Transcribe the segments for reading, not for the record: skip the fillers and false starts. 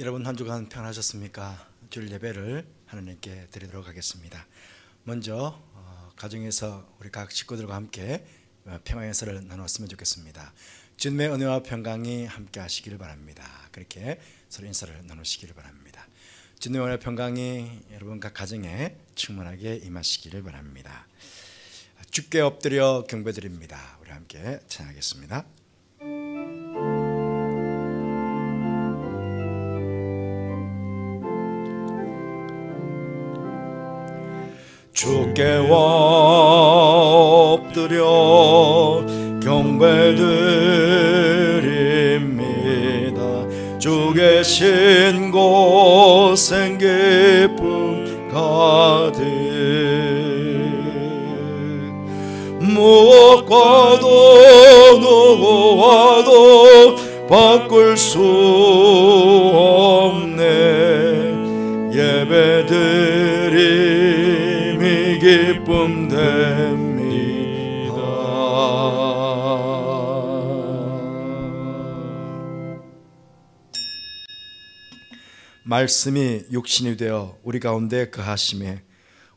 여러분 한 주간 평안하셨습니까? 주일 예배를 하나님께 드리도록 하겠습니다. 먼저 가정에서 우리 각 식구들과 함께 평안의 인사를 나눴으면 좋겠습니다. 주님의 은혜와 평강이 함께 하시기를 바랍니다. 그렇게 서로 인사를 나누시기를 바랍니다. 주님의 은혜와 평강이 여러분 각 가정에 충만하게 임하시기를 바랍니다. 주께 엎드려 경배드립니다. 우리 함께 찬양하겠습니다. 주께 엎드려 경배드립니다. 주 계신 곳엔 기쁨 가득 무엇과도 누구와도 바꿀 수 없네. 예배드림이 기쁨 됩니다. 말씀이 육신이 되어 우리 가운데 거하심에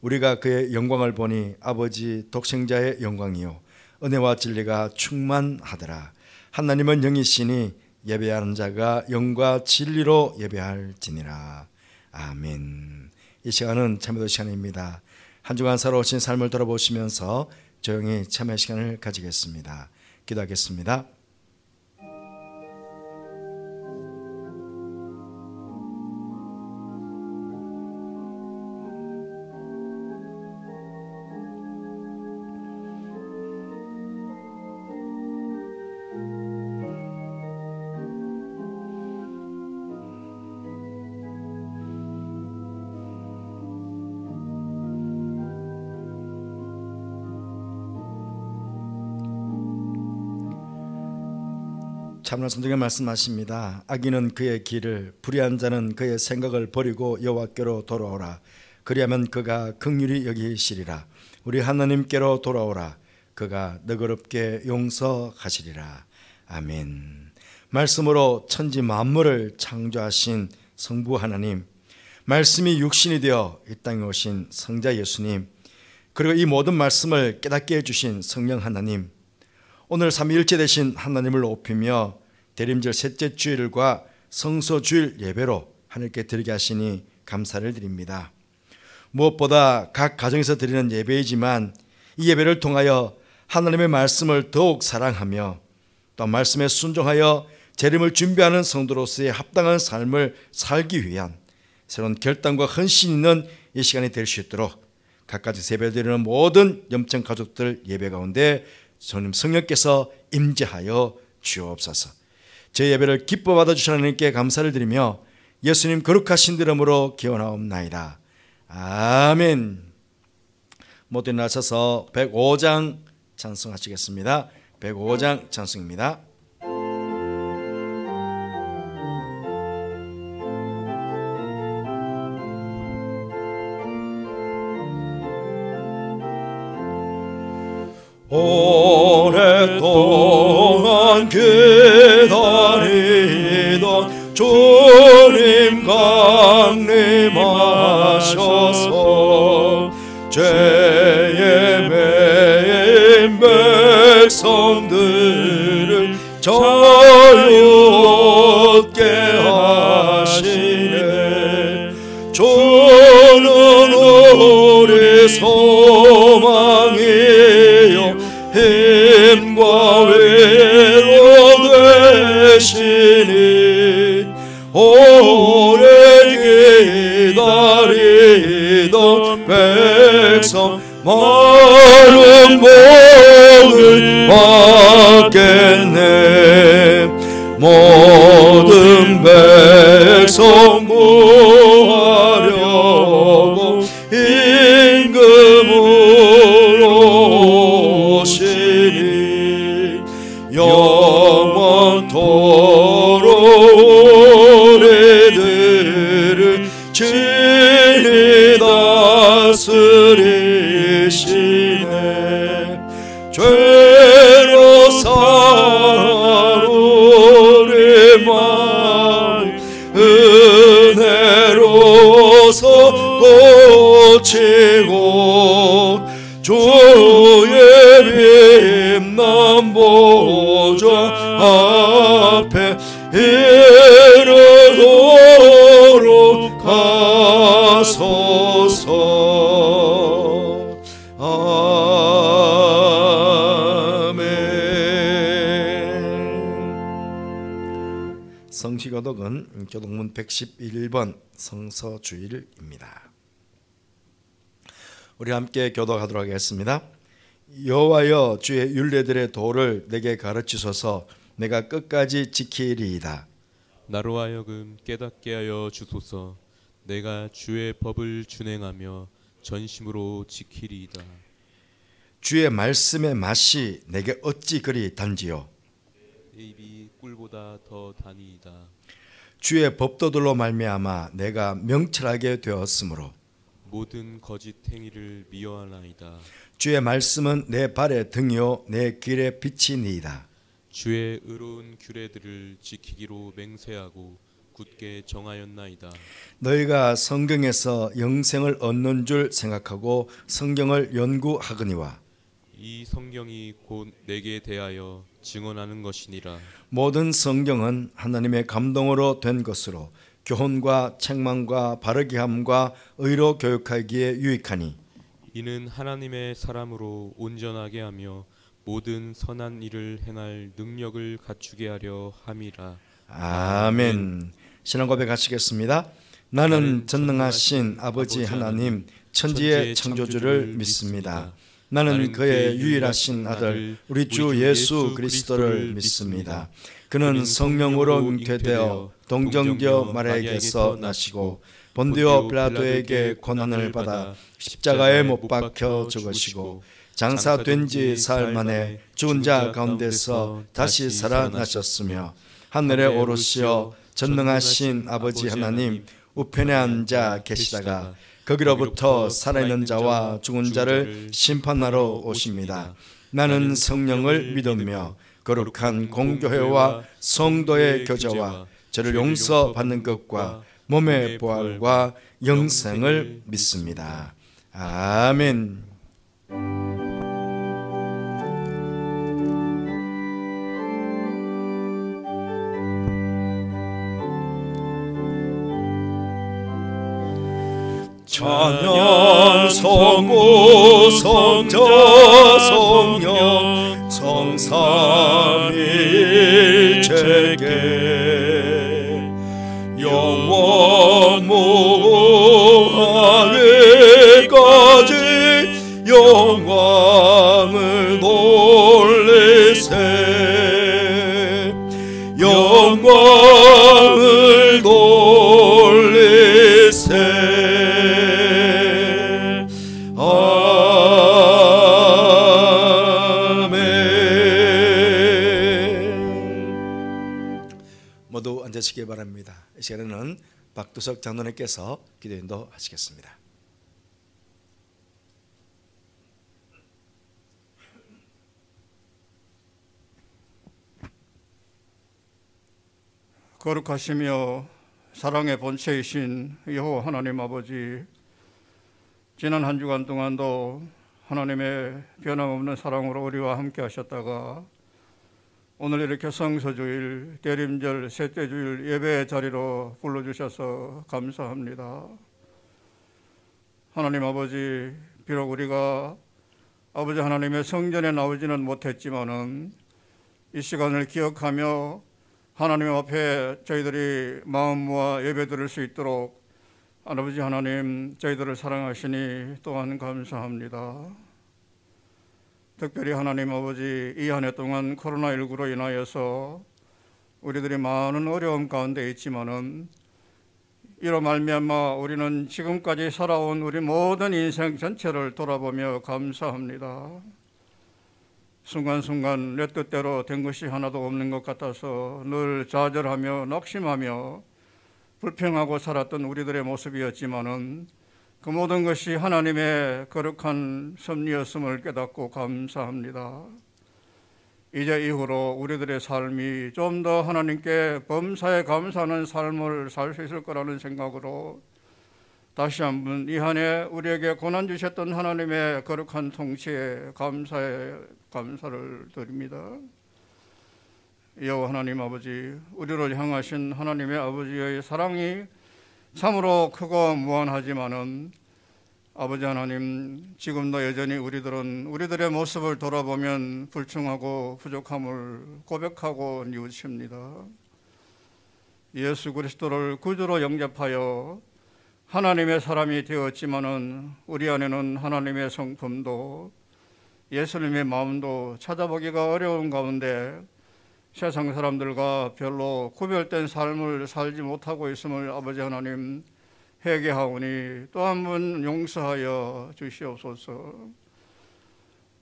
우리가 그의 영광을 보니 아버지 독생자의 영광이요 은혜와 진리가 충만하더라. 하나님은 영이시니 예배하는 자가 영과 진리로 예배할지니라. 아멘. 이 시간은 참여도 시간입니다. 한 주간 살아오신 삶을 돌아보시면서 조용히 참여 시간을 가지겠습니다. 기도하겠습니다. 참나 성경에 말씀하십니다. 악인은 그의 길을, 불의한 자는 그의 생각을 버리고 여호와께로 돌아오라. 그리하면 그가 긍휼히 여기시리라. 우리 하나님께로 돌아오라. 그가 너그럽게 용서하시리라. 아멘. 말씀으로 천지 만물을 창조하신 성부 하나님, 말씀이 육신이 되어 이 땅에 오신 성자 예수님, 그리고 이 모든 말씀을 깨닫게 해주신 성령 하나님, 오늘 삼위일체 되신 하나님을 높이며 대림절 셋째 주일과 성소주일 예배로 하늘께 드리게 하시니 감사를 드립니다. 무엇보다 각 가정에서 드리는 예배이지만 이 예배를 통하여 하나님의 말씀을 더욱 사랑하며 또 말씀에 순종하여 재림을 준비하는 성도로서의 합당한 삶을 살기 위한 새로운 결단과 헌신이 있는 이 시간이 될 수 있도록 각가지 예배드리는 모든 염청 가족들 예배 가운데 주님 성령께서 임재하여 주옵소서. 제 예배를 기뻐 받아주신 하나님께 감사를 드리며 예수님 거룩하신 이름으로 기원하옵나이다. 아멘. 모두 일어나셔서 105장 찬송하시겠습니다. 105장 찬송입니다. 오랫동안 기다리던 주님 강림하셔서 죄의 매인 백성들을 자유 얻게 하시네. 주는 우리 소망이요 힘과 위로 되시니 오래 기다리던 백성 마른 복을 받겠네. 모든 백성 구하려고 임금으로 오시니 영원토록 우리들을 친히 다스리시네. 죄로 산 우리 마음 치고 주의 빛난 보좌 앞에 이르도록 하소서. 아멘. 성시교독은 교독문 111번 성서주일입니다. 우리 함께 교독하도록 하겠습니다. 여호와여, 주의 율례들의 도를 내게 가르치소서. 내가 끝까지 지키리이다. 나로 하여금 깨닫게 하여 주소서. 내가 주의 법을 준행하며 전심으로 지키리이다. 주의 말씀의 맛이 내게 어찌 그리 단지요. 내 입이 꿀보다 더 다니이다. 주의 법도들로 말미암아 내가 명철하게 되었으므로 모든 거짓 행위를 미워하나이다. 주의 말씀은 내 발의 등이요 내 길의 빛이니이다. 주의 의로운 규례들을 지키기로 맹세하고 굳게 정하였나이다. 너희가 성경에서 영생을 얻는 줄 생각하고 성경을 연구하거니와 이 성경이 곧 내게 대하여 증언하는 것이니라. 모든 성경은 하나님의 감동으로 된 것으로 교훈과 책망과 바르게 함과 의로 교육하기에 유익하니 이는 하나님의 사람으로 온전하게 하며 모든 선한 일을 행할 능력을 갖추게 하려 함이라. 아멘. 신앙 고백하시겠습니다. 나는 전능하신 아버지 하나님 천지의 창조주를 믿습니다. 나는 그의 유일하신 아들 우리 주 예수 그리스도를 믿습니다. 그는 성령으로 잉태되어 동정녀 마리아에게서 나시고 본디오 빌라도에게 고난을 받아 십자가에 못 박혀 죽으시고 장사된 지 사흘 만에 죽은 자 가운데서 다시 살아나셨으며 하늘에 오르시어 전능하신 아버지 하나님 우편에 앉아 계시다가 거기로부터 살아있는 자와 죽은 자를 심판하러 오십니다. 나는 성령을 믿으며 거룩한 공교회와 성도의 교제와 저를 용서받는 것과 몸의 부활과 영생을 믿습니다. 아멘. 찬양 성부 성자 성령 성삼일체계 영원 무궁하기까지 영광을 돌리세 영광을 돌리세. 모두 앉으시기 바랍니다. 이 시간에는 박두석 장로님께서 기도 인도하시겠습니다. 거룩하시며 사랑의 본체이신 여호와 하나님 아버지, 지난 한 주간 동안도 하나님의 변함없는 사랑으로 우리와 함께 하셨다가 오늘 이렇게 성서주일, 대림절, 셋째 주일 예배의 자리로 불러주셔서 감사합니다. 하나님 아버지, 비록 우리가 아버지 하나님의 성전에 나오지는 못했지만은 이 시간을 기억하며 하나님 앞에 저희들이 마음 모아 예배 드릴 수 있도록 아버지 하나님 저희들을 사랑하시니 또한 감사합니다. 특별히 하나님 아버지, 이 한 해 동안 코로나19로 인하여서 우리들이 많은 어려움 가운데 있지만은 이로 말미암아 우리는 지금까지 살아온 우리 모든 인생 전체를 돌아보며 감사합니다. 순간순간 내 뜻대로 된 것이 하나도 없는 것 같아서 늘 좌절하며 낙심하며 불평하고 살았던 우리들의 모습이었지만은 그 모든 것이 하나님의 거룩한 섭리였음을 깨닫고 감사합니다. 이제 이후로 우리들의 삶이 좀 더 하나님께 범사에 감사하는 삶을 살 수 있을 거라는 생각으로 다시 한번 이 한 해 우리에게 고난 주셨던 하나님의 거룩한 통치에 감사를 드립니다. 여호와 하나님 아버지, 우리를 향하신 하나님의 아버지의 사랑이 참으로 크고 무한하지만은 아버지 하나님, 지금도 여전히 우리들의 모습을 돌아보면 불충하고 부족함을 고백하고 뉘우칩니다. 예수 그리스도를 구주로 영접하여 하나님의 사람이 되었지만은 우리 안에는 하나님의 성품도 예수님의 마음도 찾아보기가 어려운 가운데 세상 사람들과 별로 구별된 삶을 살지 못하고 있음을 아버지 하나님 회개하오니 또 한 번 용서하여 주시옵소서.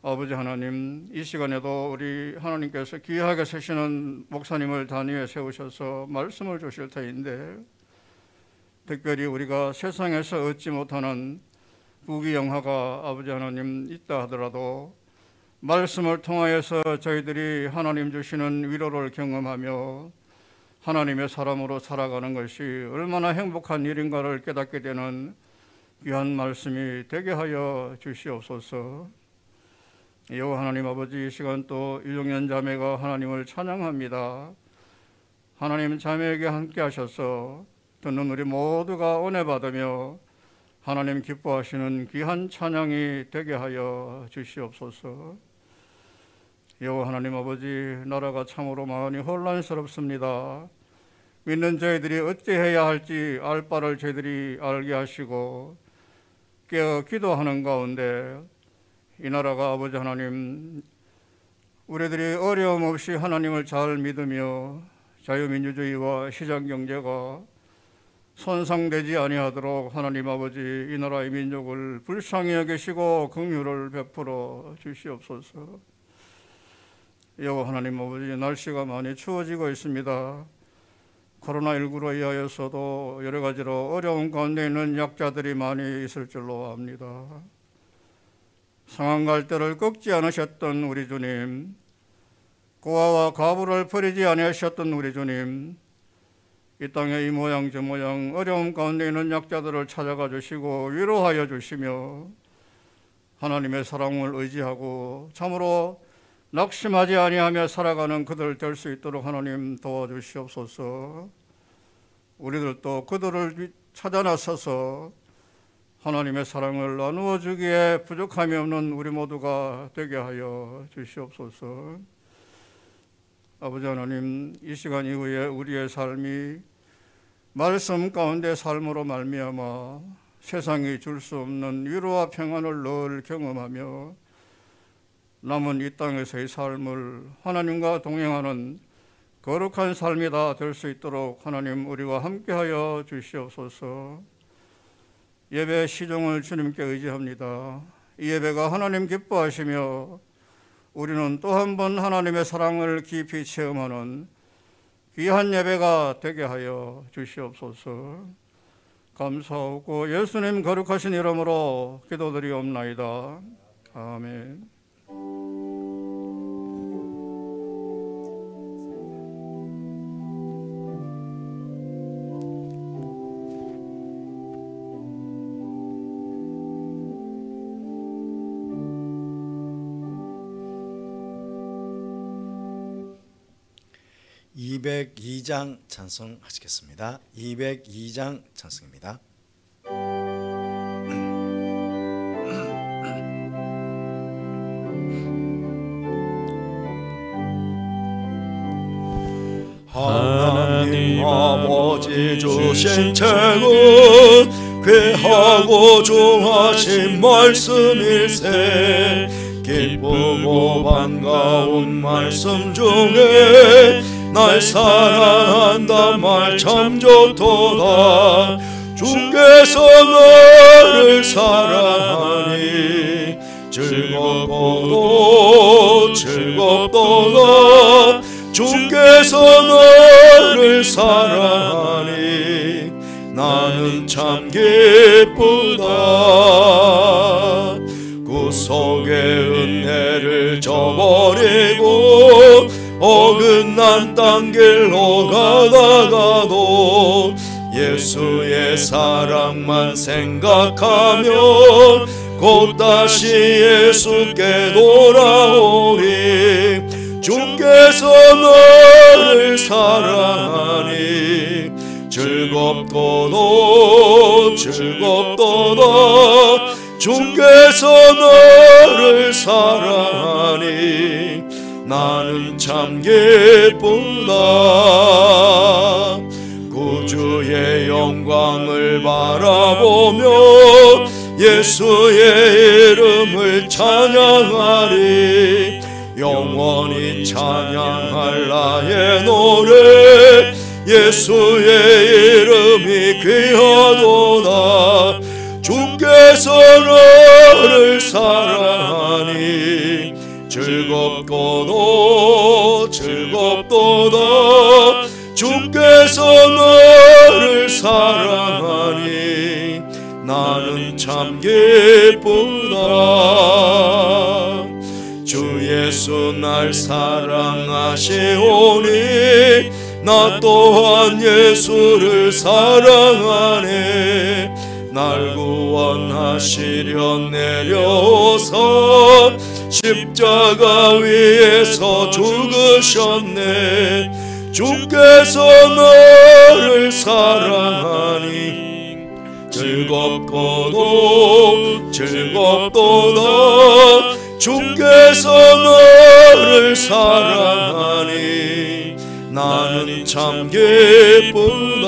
아버지 하나님, 이 시간에도 우리 하나님께서 귀하게 쓰시는 목사님을 단위에 세우셔서 말씀을 주실 터인데, 특별히 우리가 세상에서 얻지 못하는 부귀영화가 아버지 하나님 있다 하더라도 말씀을 통하여서 저희들이 하나님 주시는 위로를 경험하며 하나님의 사람으로 살아가는 것이 얼마나 행복한 일인가를 깨닫게 되는 귀한 말씀이 되게 하여 주시옵소서. 여호와 하나님 아버지, 이 시간 또 유종현 자매가 하나님을 찬양합니다. 하나님 자매에게 함께 하셔서 듣는 우리 모두가 은혜 받으며 하나님 기뻐하시는 귀한 찬양이 되게 하여 주시옵소서. 여호와 하나님 아버지, 나라가 참으로 많이 혼란스럽습니다. 믿는 저희들이 어찌해야 할지 알 바를 저희들이 알게 하시고 깨어 기도하는 가운데 이 나라가 아버지 하나님, 우리들이 어려움 없이 하나님을 잘 믿으며 자유민주주의와 시장경제가 손상되지 아니하도록 하나님 아버지, 이 나라의 민족을 불쌍히 여기시고 긍휼을 베풀어 주시옵소서. 여호와 하나님 아버지, 날씨가 많이 추워지고 있습니다. 코로나19로 인하여서도 여러 가지로 어려운 가운데 있는 약자들이 많이 있을 줄로 압니다. 상한 갈대를 꺾지 않으셨던 우리 주님, 고아와 과부를 버리지 아니하셨던 우리 주님, 이 땅에 이 모양 저 모양 어려움 가운데 있는 약자들을 찾아가 주시고 위로하여 주시며 하나님의 사랑을 의지하고 참으로 낙심하지 아니하며 살아가는 그들 될 수 있도록 하나님 도와주시옵소서. 우리들도 그들을 찾아 나서서 하나님의 사랑을 나누어 주기에 부족함이 없는 우리 모두가 되게 하여 주시옵소서. 아버지 하나님, 이 시간 이후에 우리의 삶이 말씀 가운데 삶으로 말미암아 세상이 줄 수 없는 위로와 평안을 늘 경험하며 남은 이 땅에서의 삶을 하나님과 동행하는 거룩한 삶이 다 될 수 있도록 하나님 우리와 함께하여 주시옵소서. 예배 시종을 주님께 의지합니다. 이 예배가 하나님 기뻐하시며 우리는 또 한 번 하나님의 사랑을 깊이 체험하는 귀한 예배가 되게 하여 주시옵소서. 감사하고 예수님 거룩하신 이름으로 기도드리옵나이다. 아멘. 202장 찬송하시겠습니다. 202장 찬송입니다. 하나님 아버지 주신 책은 귀하고 중하신 말씀일세. 기쁘고 반가운 말씀 중에 날 사랑한다 말 참 좋도다. 주께서 너를 사랑하니 즐겁고도 즐겁도다. 주께서 너를 사랑하니 나는 참 기쁘다. 구속의 은혜를 저버리고 어긋난 땅길로 가다가도 예수의 사랑만 생각하면 곧 다시 예수께 돌아오리. 주께서 너를 사랑하니 즐겁도다 즐겁도다. 주께서 너를 사랑하니 나는 참 기쁘다. 구주의 영광을 바라보며 예수의 이름을 찬양하리. 영원히 찬양할 나의 노래 예수의 이름이 귀하도다. 주께서 너를 사랑하니 즐겁도다 즐겁도다. 주께서 너를 사랑하니 나는 참 기쁘다. 주 예수 날 사랑하시오니 나 또한 예수를 사랑하네. 날 구원하시려 내려오사 십자가 위에서 죽으셨네. 주께서 너를 사랑하니 즐겁도다 즐겁도다. 주께서 너를 사랑하니 나는 참 기쁘다.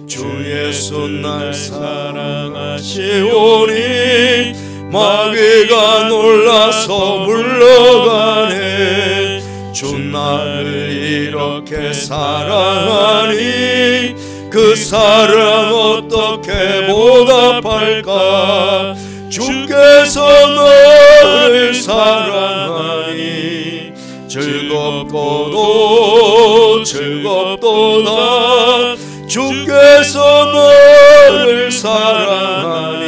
주 예수 날 사랑하시오니 마귀가 놀라서 물러가네. 주 나를 이렇게 사랑하니 그 사랑 어떻게 보답할까. 주께서 너를 사랑하니 즐겁도다 즐겁도다. 주께서 너를 사랑하니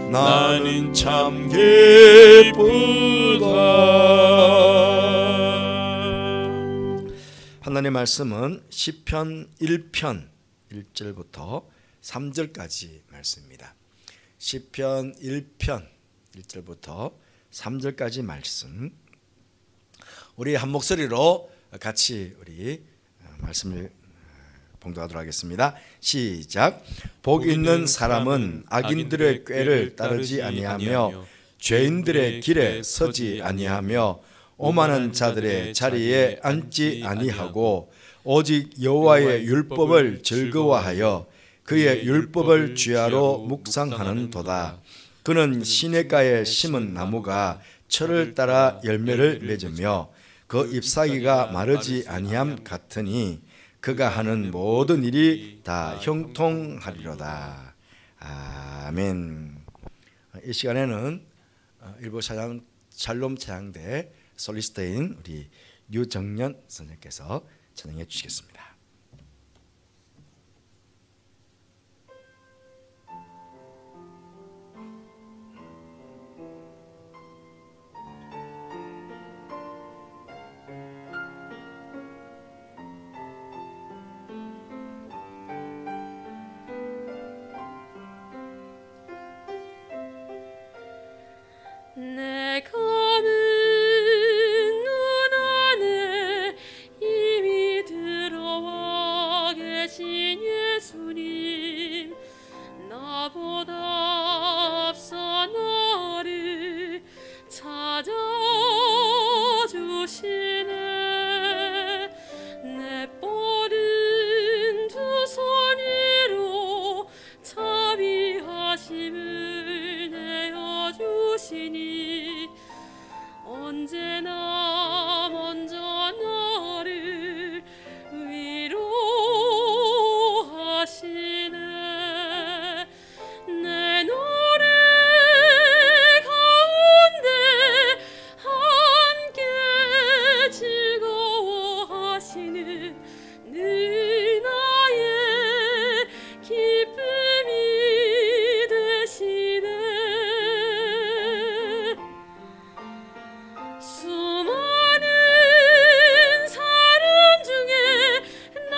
나는 참 기쁘다. 하나님의 말씀은 시편 1편 1절부터 3절까지 말씀입니다. 시편 1편 1절부터 3절까지 말씀, 우리 한 목소리로 같이 우리 말씀을 봉독하도록 하겠습니다. 시작. 복 있는 사람은 악인들의 꾀를 따르지 아니하며 죄인들의 길에 서지 아니하며 오만한 자들의 자리에 앉지 아니하고 오직 여호와의 율법을 즐거워하여 그의 율법을 주야로 묵상하는도다. 그는 시냇가에 심은 나무가 철을 따라 열매를 맺으며 그 잎사귀가 마르지 아니함 같으니 그가 하는 모든 일이 다 형통하리로다. 아멘. 이 시간에는 일부 샬롬 찬양대 솔리스트인 우리 유정년 선생님께서 찬양해 주시겠습니다. 내 검은 눈 안에 이미 들어와 계신 예수님, 나보다 앞서 나를 찾아주시네. 내 뻗은 두 손 위로 자비하심을 내어주시니 언제나 먼저 나를 위로하시네. 내 노래 가운데 함께 즐거워하시는 늘 나의 기쁨이 되시네. 수많은 사람 중에 나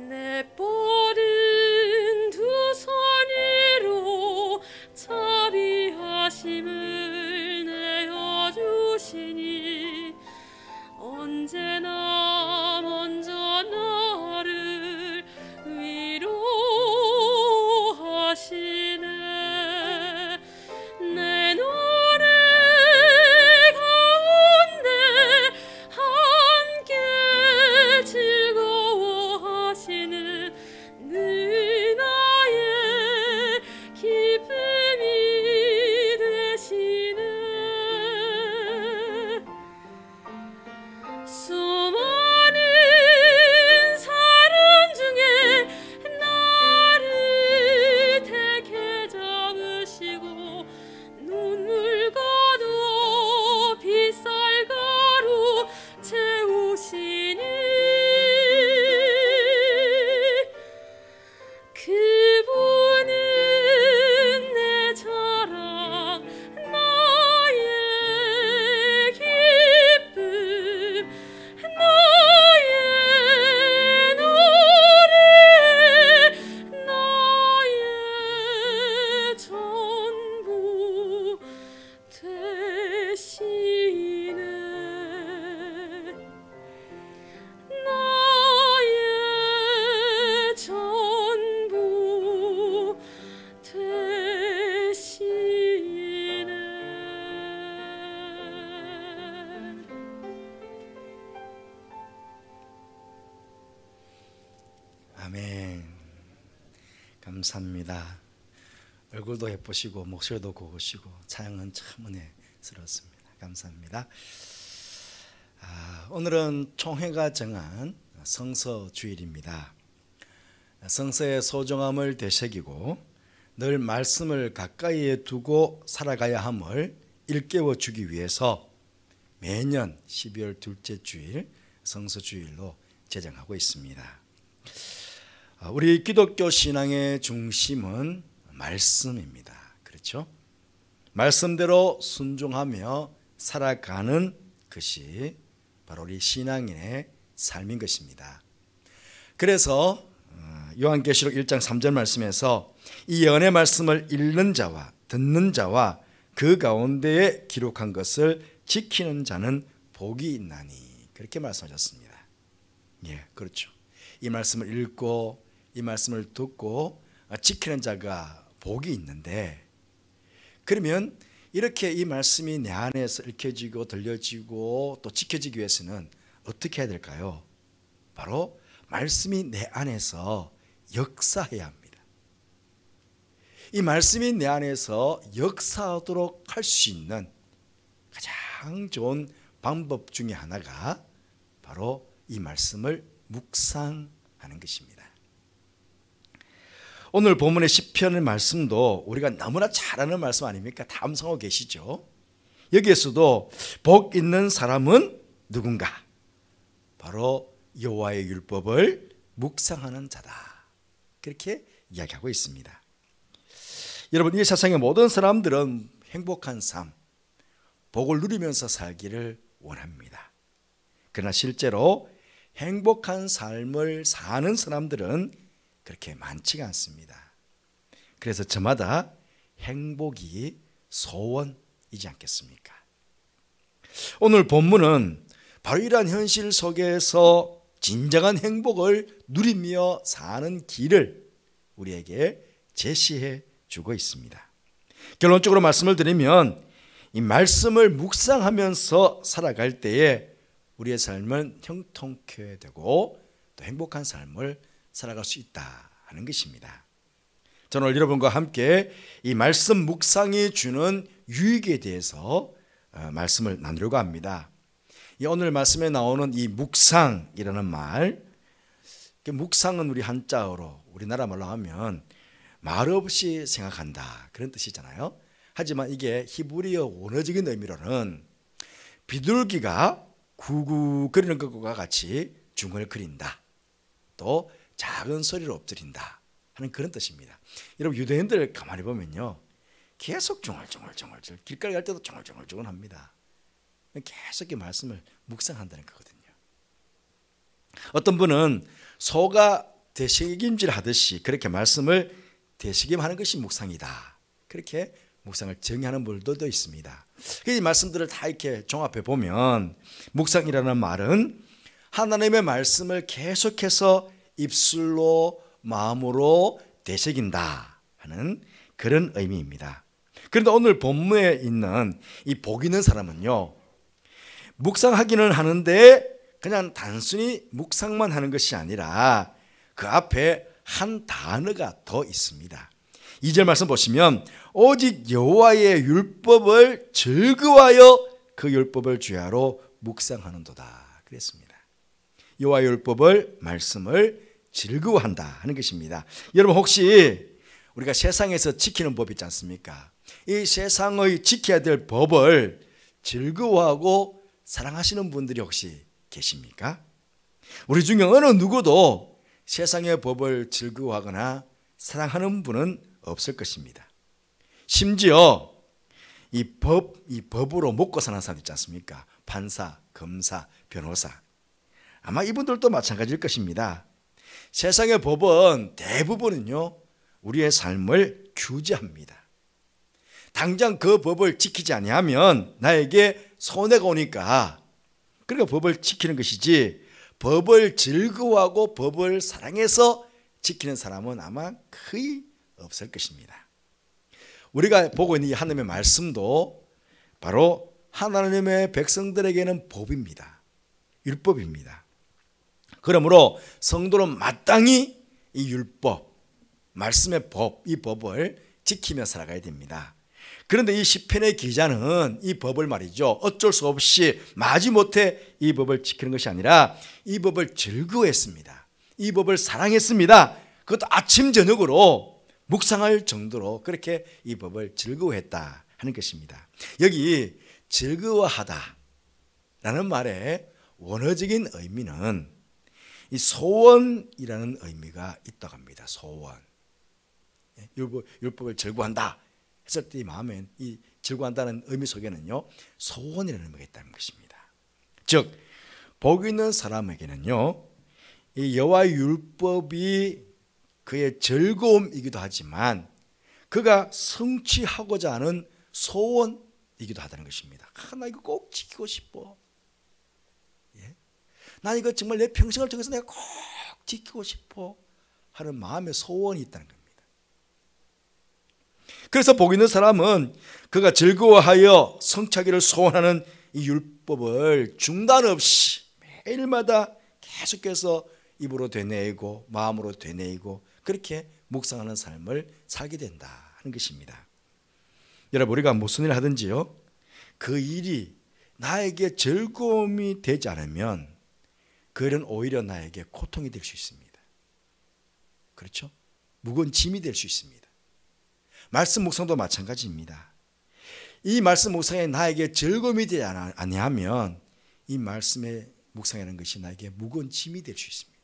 내 뻗은 두 손 위로 자비하심을 내어주시니 언제나 먼저 나를 위로하시네. 내 노래 가운데 함께 즐거워하시는 늘 나의 기쁨이 되시네. 수많은 사람 중에 나를 택해 잡으시고 눈물과도 빗살가루 채우시니 그분은 내 자랑 나의 기쁨 나의 노래 나의 전부 되시네. 나의 전부 되시네. 아멘. 감사합니다. 얼굴도 예쁘시고 목소리도 고우시고 찬양은 참 은혜스럽습니다. 감사합니다. 오늘은 총회가 정한 성서 주일입니다. 성서의 소중함을 되새기고 늘 말씀을 가까이에 두고 살아가야 함을 일깨워 주기 위해서 매년 12월 둘째 주일 성서 주일로 제정하고 있습니다. 우리 기독교 신앙의 중심은 말씀입니다. 그렇죠? 말씀대로 순종하며 살아가는 것이 바로 우리 신앙인의 삶인 것입니다. 그래서 요한계시록 1장 3절 말씀에서 이 예언의 말씀을 읽는 자와 듣는 자와 그 가운데에 기록한 것을 지키는 자는 복이 있나니 그렇게 말씀하셨습니다. 예, 그렇죠. 이 말씀을 읽고 이 말씀을 듣고 지키는 자가 복이 있는데, 그러면 이렇게 이 말씀이 내 안에서 읽혀지고 들려지고 또 지켜지기 위해서는 어떻게 해야 될까요? 바로 말씀이 내 안에서 역사해야 합니다. 이 말씀이 내 안에서 역사하도록 할 수 있는 가장 좋은 방법 중에 하나가 바로 이 말씀을 묵상하는 것입니다. 오늘 본문의 시편의 말씀도 우리가 너무나 잘 아는 말씀 아닙니까? 다 암송하고 계시죠. 여기에서도 복 있는 사람은 누군가? 바로 여호와의 율법을 묵상하는 자다, 그렇게 이야기하고 있습니다. 여러분, 이 세상의 모든 사람들은 행복한 삶, 복을 누리면서 살기를 원합니다. 그러나 실제로 행복한 삶을 사는 사람들은 그렇게 많지가 않습니다. 그래서 저마다 행복이 소원이지 않겠습니까? 오늘 본문은 바로 이러한 현실 속에서 진정한 행복을 누리며 사는 길을 우리에게 제시해 주고 있습니다. 결론적으로 말씀을 드리면 이 말씀을 묵상하면서 살아갈 때에 우리의 삶은 형통케 되고 또 행복한 삶을 살아갈 수 있다 하는 것입니다. 저는 오늘 여러분과 함께 이 말씀 묵상이 주는 유익에 대해서 말씀을 나누려고 합니다. 오늘 말씀에 나오는 이 묵상이라는 말, 묵상은 우리 한자어로 우리나라 말로 하면 말 없이 생각한다, 그런 뜻이잖아요. 하지만 이게 히브리어 원어적인 의미로는 비둘기가 구구 거리는 것과 같이 중얼거린다, 또 작은 소리로 엎드린다 하는 그런 뜻입니다. 여러분, 유대인들 가만히 보면요, 계속 중얼중얼 길가에 갈 때도 중얼중얼 합니다. 계속 이 말씀을 묵상한다는 거거든요. 어떤 분은 소가 되새김질 하듯이 그렇게 말씀을 되새김하는 것이 묵상이다. 그렇게 묵상을 정의하는 분들도 있습니다. 이 말씀들을 다 이렇게 종합해 보면 묵상이라는 말은 하나님의 말씀을 계속해서 입술로 마음으로 되새긴다 하는 그런 의미입니다. 그런데 오늘 본문에 있는 이 복 있는 사람은요, 묵상하기는 하는데 그냥 단순히 묵상만 하는 것이 아니라 그 앞에 한 단어가 더 있습니다. 2절 말씀 보시면 오직 여호와의 율법을 즐거워하여 그 율법을 주야로 묵상하는도다 그랬습니다. 여호와의 율법을 말씀을 즐거워한다 하는 것입니다. 여러분 혹시 우리가 세상에서 지키는 법이 있지 않습니까? 이 세상의 지켜야 될 법을 즐거워하고 사랑하시는 분들이 혹시 계십니까? 우리 중에 어느 누구도 세상의 법을 즐거워하거나 사랑하는 분은 없을 것입니다. 심지어 이 법으로 먹고 사는 사람 있지 않습니까? 판사, 검사, 변호사. 아마 이분들도 마찬가지일 것입니다. 세상의 법은 대부분은요, 우리의 삶을 규제합니다. 당장 그 법을 지키지 아니하면 나에게 손해가 오니까 그러니까 법을 지키는 것이지, 법을 즐거워하고 법을 사랑해서 지키는 사람은 아마 거의 없을 것입니다. 우리가 보고 있는 이 하나님의 말씀도 바로 하나님의 백성들에게는 법입니다. 율법입니다. 그러므로 성도는 마땅히 이 율법, 말씀의 법, 이 법을 지키며 살아가야 됩니다. 그런데 이 시편의 기자는 이 법을 말이죠, 어쩔 수 없이 마지못해 이 법을 지키는 것이 아니라 이 법을 즐거워했습니다. 이 법을 사랑했습니다. 그것도 아침 저녁으로 묵상할 정도로 그렇게 이 법을 즐거워했다 하는 것입니다. 여기 즐거워하다 라는 말의 원어적인 의미는 이 소원이라는 의미가 있다고 합니다. 소원. 율법을 즐거워한다 했을 때 이 마음에 이 즐거워한다는 의미 속에는요, 소원이라는 의미가 있다는 것입니다. 즉 복 있는 사람에게는요, 이 여호와의 율법이 그의 즐거움이기도 하지만 그가 성취하고자 하는 소원이기도 하다는 것입니다. 나 이거 꼭 지키고 싶어. 나 이거 정말 내 평생을 통해서 내가 꼭 지키고 싶어 하는 마음의 소원이 있다는 겁니다. 그래서 복 있는 사람은 그가 즐거워하여 성취하기를 소원하는 이 율법을 중단 없이 매일마다 계속해서 입으로 되뇌이고 마음으로 되뇌이고 그렇게 묵상하는 삶을 살게 된다 하는 것입니다. 여러분, 우리가 무슨 일을 하든지요, 그 일이 나에게 즐거움이 되지 않으면 그 일은 오히려 나에게 고통이 될 수 있습니다. 그렇죠? 무거운 짐이 될 수 있습니다. 말씀 묵상도 마찬가지입니다. 이 말씀 묵상에 나에게 즐거움이 되지 아니하면 이 말씀의 묵상이라는 것이 나에게 무거운 짐이 될 수 있습니다.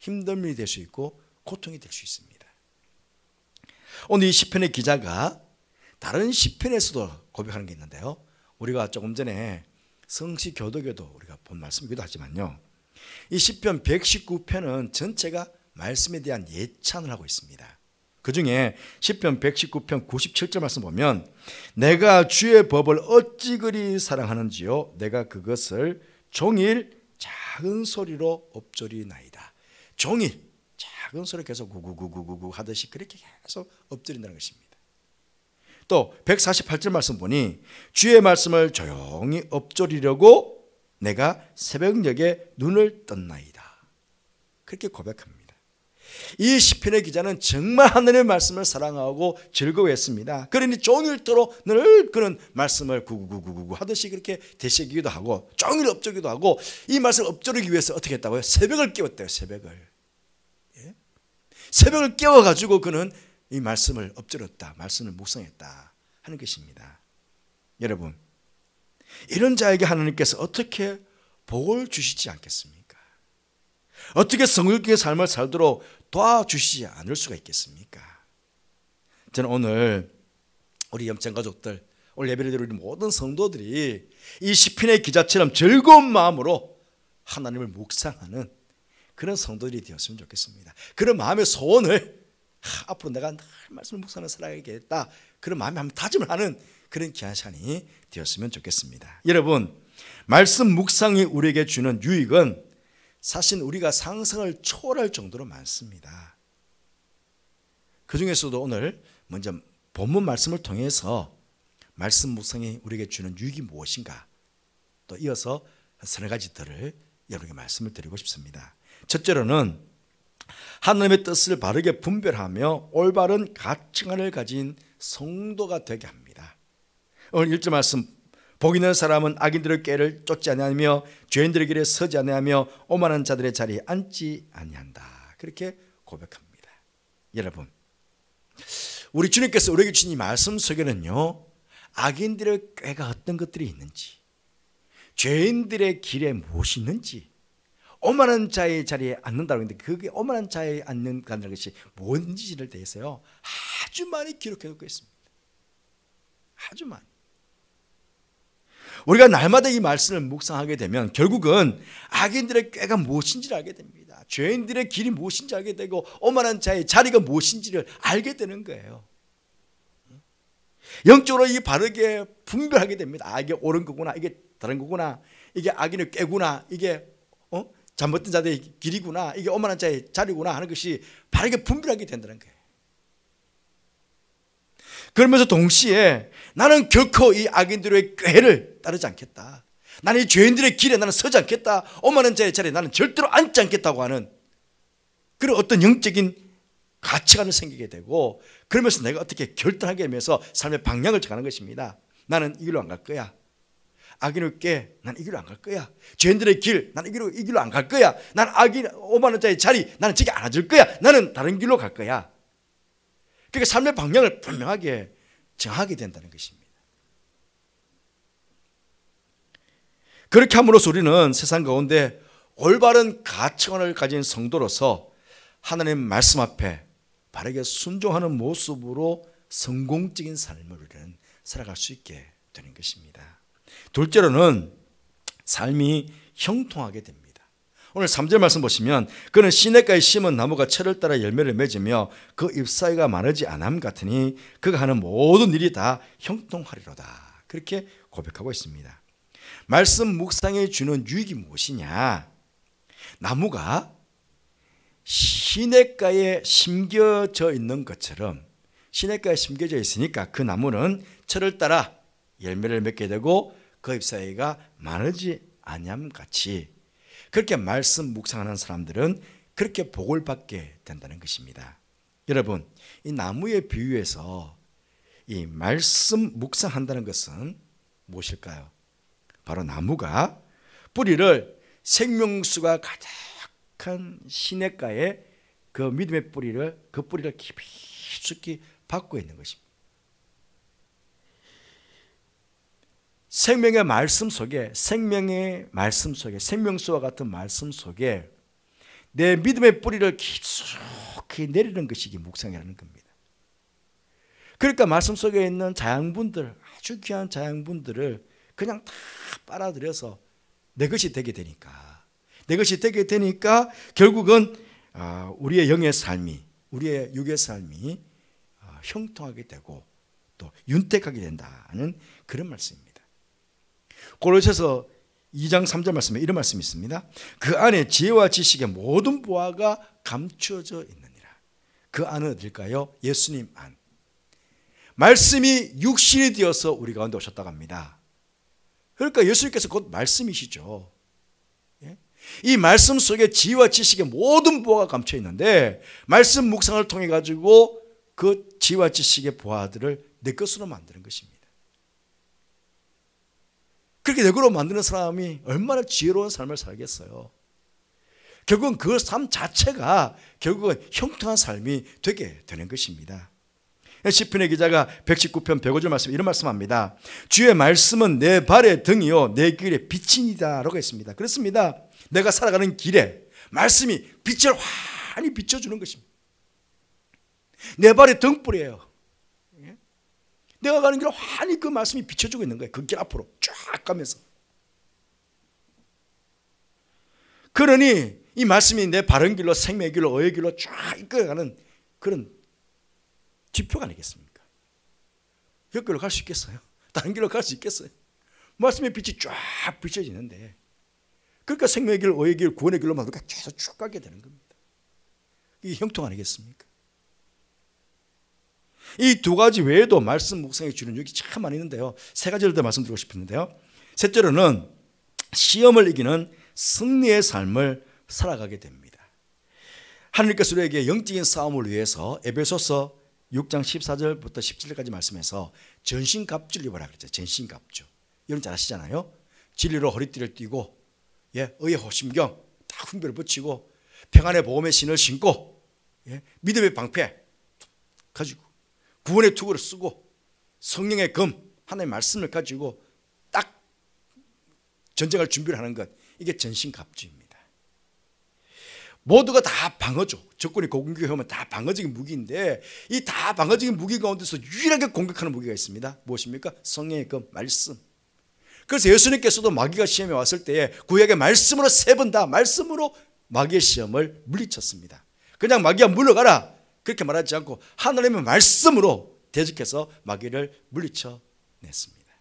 힘듦이 될 수 있고 고통이 될 수 있습니다. 오늘 이 시편의 기자가 다른 시편에서도 고백하는 게 있는데요, 우리가 조금 전에 성시교도교도 우리가 본 말씀이기도 하지만요, 이 시편 119편은 전체가 말씀에 대한 예찬을 하고 있습니다. 그 중에 시편 119편 97절 말씀 보면 내가 주의 법을 어찌 그리 사랑하는지요, 내가 그것을 종일 작은 소리로 엎조리나이다. 종일 작은 소리 계속 구구구구구 하듯이 그렇게 계속 엎조린다는 것입니다. 또 148절 말씀 보니 주의 말씀을 조용히 엎조리려고 내가 새벽녘에 눈을 떴나이다. 그렇게 고백합니다. 이 시편의 기자는 정말 하나님의 말씀을 사랑하고 즐거워했습니다. 그러니 종일토록 늘 그런 말씀을 구구구구구 하듯이 그렇게 되새기기도 하고 종일 엎조리기도 하고, 이 말씀을 엎조리기 위해서 어떻게 했다고요? 새벽을 깨웠대요. 새벽을. 새벽을 깨워가지고 그는 이 말씀을 엎조렸다, 말씀을 묵상했다 하는 것입니다. 여러분, 이런 자에게 하나님께서 어떻게 복을 주시지 않겠습니까? 어떻게 성령의 삶을 살도록 도와주시지 않을 수가 있겠습니까? 저는 오늘 우리 염천 가족들, 오늘 예배를 드리는 모든 성도들이 이 시편의 기자처럼 즐거운 마음으로 하나님을 묵상하는 그런 성도들이 되었으면 좋겠습니다. 그런 마음의 소원을 앞으로 내가 늘 말씀을 묵상하며 살아야겠다, 그런 마음에 한번 다짐을 하는 그런 귀한 시간이 되었으면 좋겠습니다. 여러분, 말씀 묵상이 우리에게 주는 유익은 사실 우리가 상상을 초월할 정도로 많습니다. 그 중에서도 오늘 먼저 본문 말씀을 통해서 말씀 묵상이 우리에게 주는 유익이 무엇인가, 또 이어서 서너 가지들을 여러분에게 말씀을 드리고 싶습니다. 첫째로는 하나님의 뜻을 바르게 분별하며 올바른 가치관을 가진 성도가 되게 합니다. 오늘 1절 말씀, 복 있는 사람은 악인들의 꾀를 쫓지 아니하며 죄인들의 길에 서지 아니하며 오만한 자들의 자리에 앉지 아니한다, 그렇게 고백합니다. 여러분, 우리 주님께서 우리에게 주신 이 말씀 속에는요, 악인들의 꾀가 어떤 것들이 있는지, 죄인들의 길에 무엇이 있는지, 오만한 자의 자리에 앉는다고 했는데 그게 오만한 자에 앉는다는 것이 뭔지를 대해서요 아주 많이 기록해 놓고 있습니다. 아주 많이. 우리가 날마다 이 말씀을 묵상하게 되면 결국은 악인들의 꾀가 무엇인지를 알게 됩니다. 죄인들의 길이 무엇인지 알게 되고 오만한 자의 자리가 무엇인지를 알게 되는 거예요. 영적으로 이 바르게 분별하게 됩니다. 아, 이게 옳은 거구나, 이게 다른 거구나, 이게 악인의 꾀구나, 이게 잘못된 자들의 길이구나, 이게 오만한 자의 자리구나 하는 것이 바르게 분별하게 된다는 거예요. 그러면서 동시에 나는 결코 이 악인들의 꾀를 따르지 않겠다, 나는 이 죄인들의 길에 나는 서지 않겠다, 오만한 자의 자리에 나는 절대로 앉지 않겠다고 하는 그런 어떤 영적인 가치관을 생기게 되고, 그러면서 내가 어떻게 결단하게 되면서 삶의 방향을 정하는 것입니다. 나는 이 길로 안 갈 거야, 악인의 꾀, 난 이 길로 안 갈 거야, 죄인들의 길, 나는 이 길로 안 갈 거야, 난 악인 오만한 자의 자리, 나는 저기 안 앉을 거야, 나는 다른 길로 갈 거야. 그러니까 삶의 방향을 분명하게 정하게 된다는 것입니다. 그렇게 함으로써 우리는 세상 가운데 올바른 가치관을 가진 성도로서 하나님 말씀 앞에 바르게 순종하는 모습으로 성공적인 삶을 우리는 살아갈 수 있게 되는 것입니다. 둘째로는 삶이 형통하게 됩니다. 오늘 3절 말씀 보시면 그는 시냇가에 심은 나무가 철을 따라 열매를 맺으며 그 잎사이가 마르지 않음 같으니 그가 하는 모든 일이 다 형통하리로다, 그렇게 고백하고 있습니다. 말씀 묵상에 주는 유익이 무엇이냐, 나무가 시냇가에 심겨져 있는 것처럼, 시냇가에 심겨져 있으니까 그 나무는 철을 따라 열매를 맺게 되고 그 잎사이가 마르지 아니함같이, 그렇게 말씀 묵상하는 사람들은 그렇게 복을 받게 된다는 것입니다. 여러분, 이 나무의 비유에서 이 말씀 묵상한다는 것은 무엇일까요? 바로 나무가 뿌리를 생명수가 가득한 시냇가에 그 믿음의 뿌리를, 그 뿌리를 깊숙이 받고 있는 것입니다. 생명의 말씀 속에, 생명의 말씀 속에, 생명수와 같은 말씀 속에 내 믿음의 뿌리를 깊숙이 내리는 것이 이게 묵상이라는 겁니다. 그러니까 말씀 속에 있는 자양분들, 아주 귀한 자양분들을 그냥 다 빨아들여서 내 것이 되게 되니까, 내 것이 되게 되니까 결국은 우리의 영의 삶이, 우리의 육의 삶이 형통하게 되고 또 윤택하게 된다는 그런 말씀입니다. 고로새서 2장 3절 말씀에 이런 말씀이 있습니다. 그 안에 지혜와 지식의 모든 보화가 감추어져 있느니라. 그 안은 어딜까요? 예수님 안. 말씀이 육신이 되어서 우리 가운데 오셨다고 합니다. 그러니까 예수님께서 곧 말씀이시죠. 이 말씀 속에 지혜와 지식의 모든 보화가 감춰 있는데 말씀 묵상을 통해 가지고 그 지혜와 지식의 보화들을 내 것으로 만드는 것입니다. 그렇게 내 것으로 만드는 사람이 얼마나 지혜로운 삶을 살겠어요. 결국은 그 삶 자체가 결국은 형통한 삶이 되게 되는 것입니다. 시편의 기자가 119편 105절 말씀 이런 말씀합니다. 주의 말씀은 내 발의 등이요 내 길의 빛이니다라고 했습니다. 그렇습니다. 내가 살아가는 길에 말씀이 빛을 환히 비춰주는 것입니다. 내 발의 등불이에요. 내가 가는 길을 환히 그 말씀이 비춰주고 있는 거예요. 그 길 앞으로 쫙 가면서. 그러니 이 말씀이 내 바른 길로, 생명의 길로, 의의 길로 쫙 이끌어가는 그런 지표가 아니겠습니까? 옆길로 갈 수 있겠어요? 다른 길로 갈 수 있겠어요? 말씀의 빛이 쫙 비춰지는데, 그러니까 생명의 길, 의의 길, 구원의 길로만 우리가 계속 쭉 가게 되는 겁니다. 이게 형통 아니겠습니까? 이 두 가지 외에도 말씀 묵상에 주는 유익이 참 많이 있는데요, 세 가지를 더 말씀드리고 싶은데요. 셋째로는 시험을 이기는 승리의 삶을 살아가게 됩니다. 하나님께서 우리에게 영적인 싸움을 위해서 에베소서 6장 14절부터 17절까지 말씀해서 전신갑주를 입어라 그랬죠. 전신갑주. 여러분 잘 아시잖아요. 진리로 허리띠를 띠고, 의의 호심경 딱 훈계를 붙이고, 평안의 보험의 신을 신고, 믿음의 방패 가지고, 구원의 투구를 쓰고, 성령의 검 하나님의 말씀을 가지고 딱 전쟁할 준비를 하는 것, 이게 전신갑주입니다. 모두가 다 방어죠. 적군이 공격하면 다 방어적인 무기인데, 이 다 방어적인 무기 가운데서 유일하게 공격하는 무기가 있습니다. 무엇입니까? 성령의 검, 말씀. 그래서 예수님께서도 마귀가 시험에 왔을 때에 구약의 말씀으로 3번 다 말씀으로 마귀의 시험을 물리쳤습니다. 그냥 마귀야 물러가라 그렇게 말하지 않고 하나님의 말씀으로 대적해서 마귀를 물리쳐냈습니다.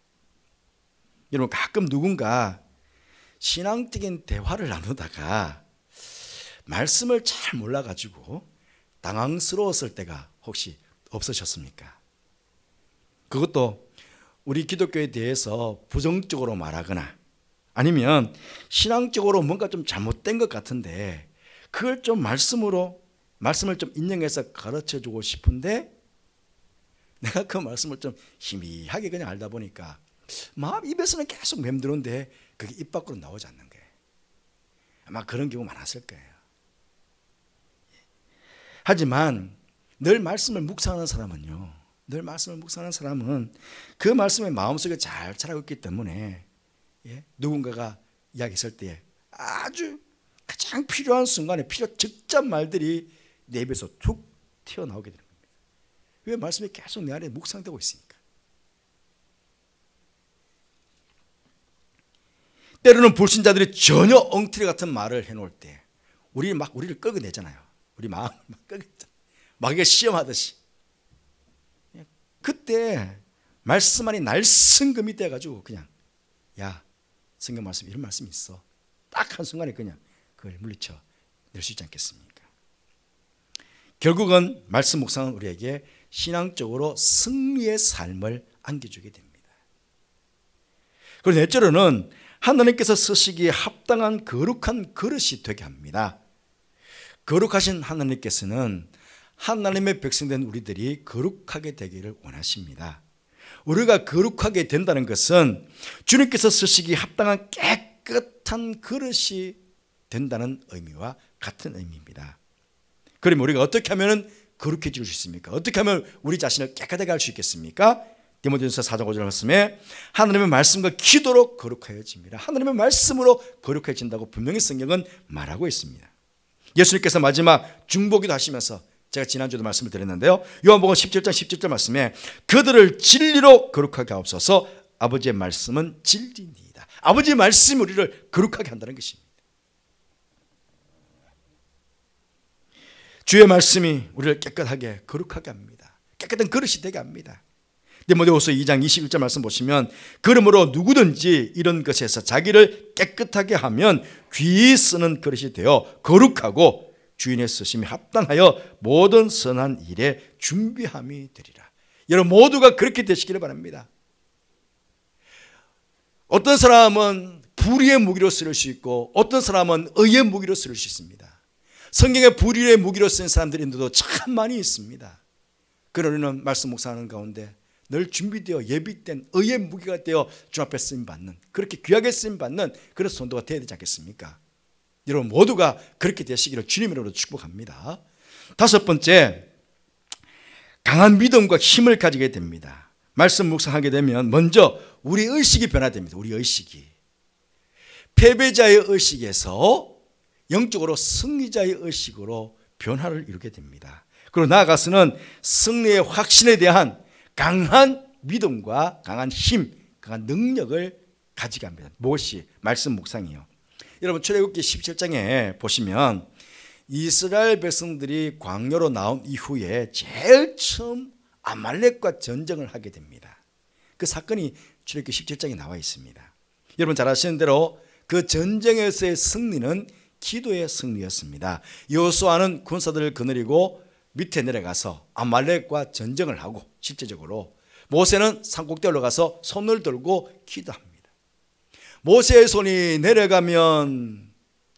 여러분, 가끔 누군가 신앙적인 대화를 나누다가 말씀을 잘 몰라가지고 당황스러웠을 때가 혹시 없으셨습니까? 그것도 우리 기독교에 대해서 부정적으로 말하거나, 아니면 신앙적으로 뭔가 좀 잘못된 것 같은데 그걸 좀 말씀을 좀 인용해서 가르쳐주고 싶은데, 내가 그 말씀을 좀 희미하게 그냥 알다 보니까 마음 입에서는 계속 맴드는데 그게 입 밖으로 나오지 않는 거예요. 아마 그런 경우 많았을 거예요. 하지만 늘 말씀을 묵상하는 사람은요, 늘 말씀을 묵상하는 사람은 그 말씀의 마음속에 잘 자라고 있기 때문에, 누군가가 이야기했을 때 아주 가장 필요한 순간에 필요 직전 말들이 내 입에서 툭 튀어나오게 되는 겁니다. 왜? 말씀이 계속 내 안에 묵상되고 있으니까. 때로는 불신자들이 전혀 엉터리 같은 말을 해놓을 때 우리를 끌어내잖아요. 우리 마음을 막 끌어내잖아요. 마귀가 시험하듯이. 그때 말씀 안이 날성금이 돼가지고 그냥, 야, 성경 말씀 이런 말씀이 있어, 딱 한 순간에 그냥 그걸 물리쳐 낼 수 있지 않겠습니까? 결국은 말씀 묵상은 우리에게 신앙적으로 승리의 삶을 안겨주게 됩니다. 그리고 넷째로는 하나님께서 쓰시기에 합당한 거룩한 그릇이 되게 합니다. 거룩하신 하나님께서는 하나님의 백성된 우리들이 거룩하게 되기를 원하십니다. 우리가 거룩하게 된다는 것은 주님께서 쓰시기에 합당한 깨끗한 그릇이 된다는 의미와 같은 의미입니다. 그러면 우리가 어떻게 하면 거룩해질 수 있습니까? 어떻게 하면 우리 자신을 깨끗하게 할 수 있겠습니까? 디모데전서 4장 5절 말씀에 하나님의 말씀과 기도로 거룩해집니다. 하나님의 말씀으로 거룩해진다고 분명히 성경은 말하고 있습니다. 예수님께서 마지막 중보기도 하시면서, 제가 지난주에도 말씀을 드렸는데요, 요한복음 17장 17절 말씀에 그들을 진리로 거룩하게 하옵소서, 아버지의 말씀은 진리니이다. 아버지의 말씀이 우리를 거룩하게 한다는 것입니다. 주의 말씀이 우리를 깨끗하게 거룩하게 합니다. 깨끗한 그릇이 되게 합니다. 디모데후서 2장 21절 말씀 보시면, 그러므로 누구든지 이런 것에서 자기를 깨끗하게 하면 귀히 쓰는 그릇이 되어 거룩하고 주인의 쓰심이 합당하여 모든 선한 일에 준비함이 되리라. 여러분 모두가 그렇게 되시기를 바랍니다. 어떤 사람은 불의의 무기로 쓸 수 있고 어떤 사람은 의의 무기로 쓸 수 있습니다. 성경에 불의의 무기로 쓴 사람들인데도 참 많이 있습니다. 그러는 말씀 묵상하는 가운데 늘 준비되어 예비된 의의 무기가 되어 주 앞에 쓰임받는, 그렇게 귀하게 쓰임받는 그런 성도가 되어야 되지 않겠습니까? 여러분 모두가 그렇게 되시기를 주님으로 축복합니다. 다섯 번째, 강한 믿음과 힘을 가지게 됩니다. 말씀 묵상하게 되면 먼저 우리 의식이 변화됩니다. 우리 의식이 패배자의 의식에서 영적으로 승리자의 의식으로 변화를 이루게 됩니다. 그리고 나아가서는 승리의 확신에 대한 강한 믿음과 강한 힘, 강한 능력을 가지게 합니다. 무엇이? 말씀 묵상이요. 여러분 출애굽기 17장에 보시면 이스라엘 백성들이 광야로 나온 이후에 제일 처음 아말렉과 전쟁을 하게 됩니다. 그 사건이 출애굽기 17장에 나와 있습니다. 여러분 잘 아시는 대로 그 전쟁에서의 승리는 기도의 승리였습니다. 여호수아는 군사들을 거느리고 밑에 내려가서 아말렉과 전쟁을 하고, 실제적으로 모세는 산꼭대에 올라가서 손을 들고 기도합니다. 모세의 손이 내려가면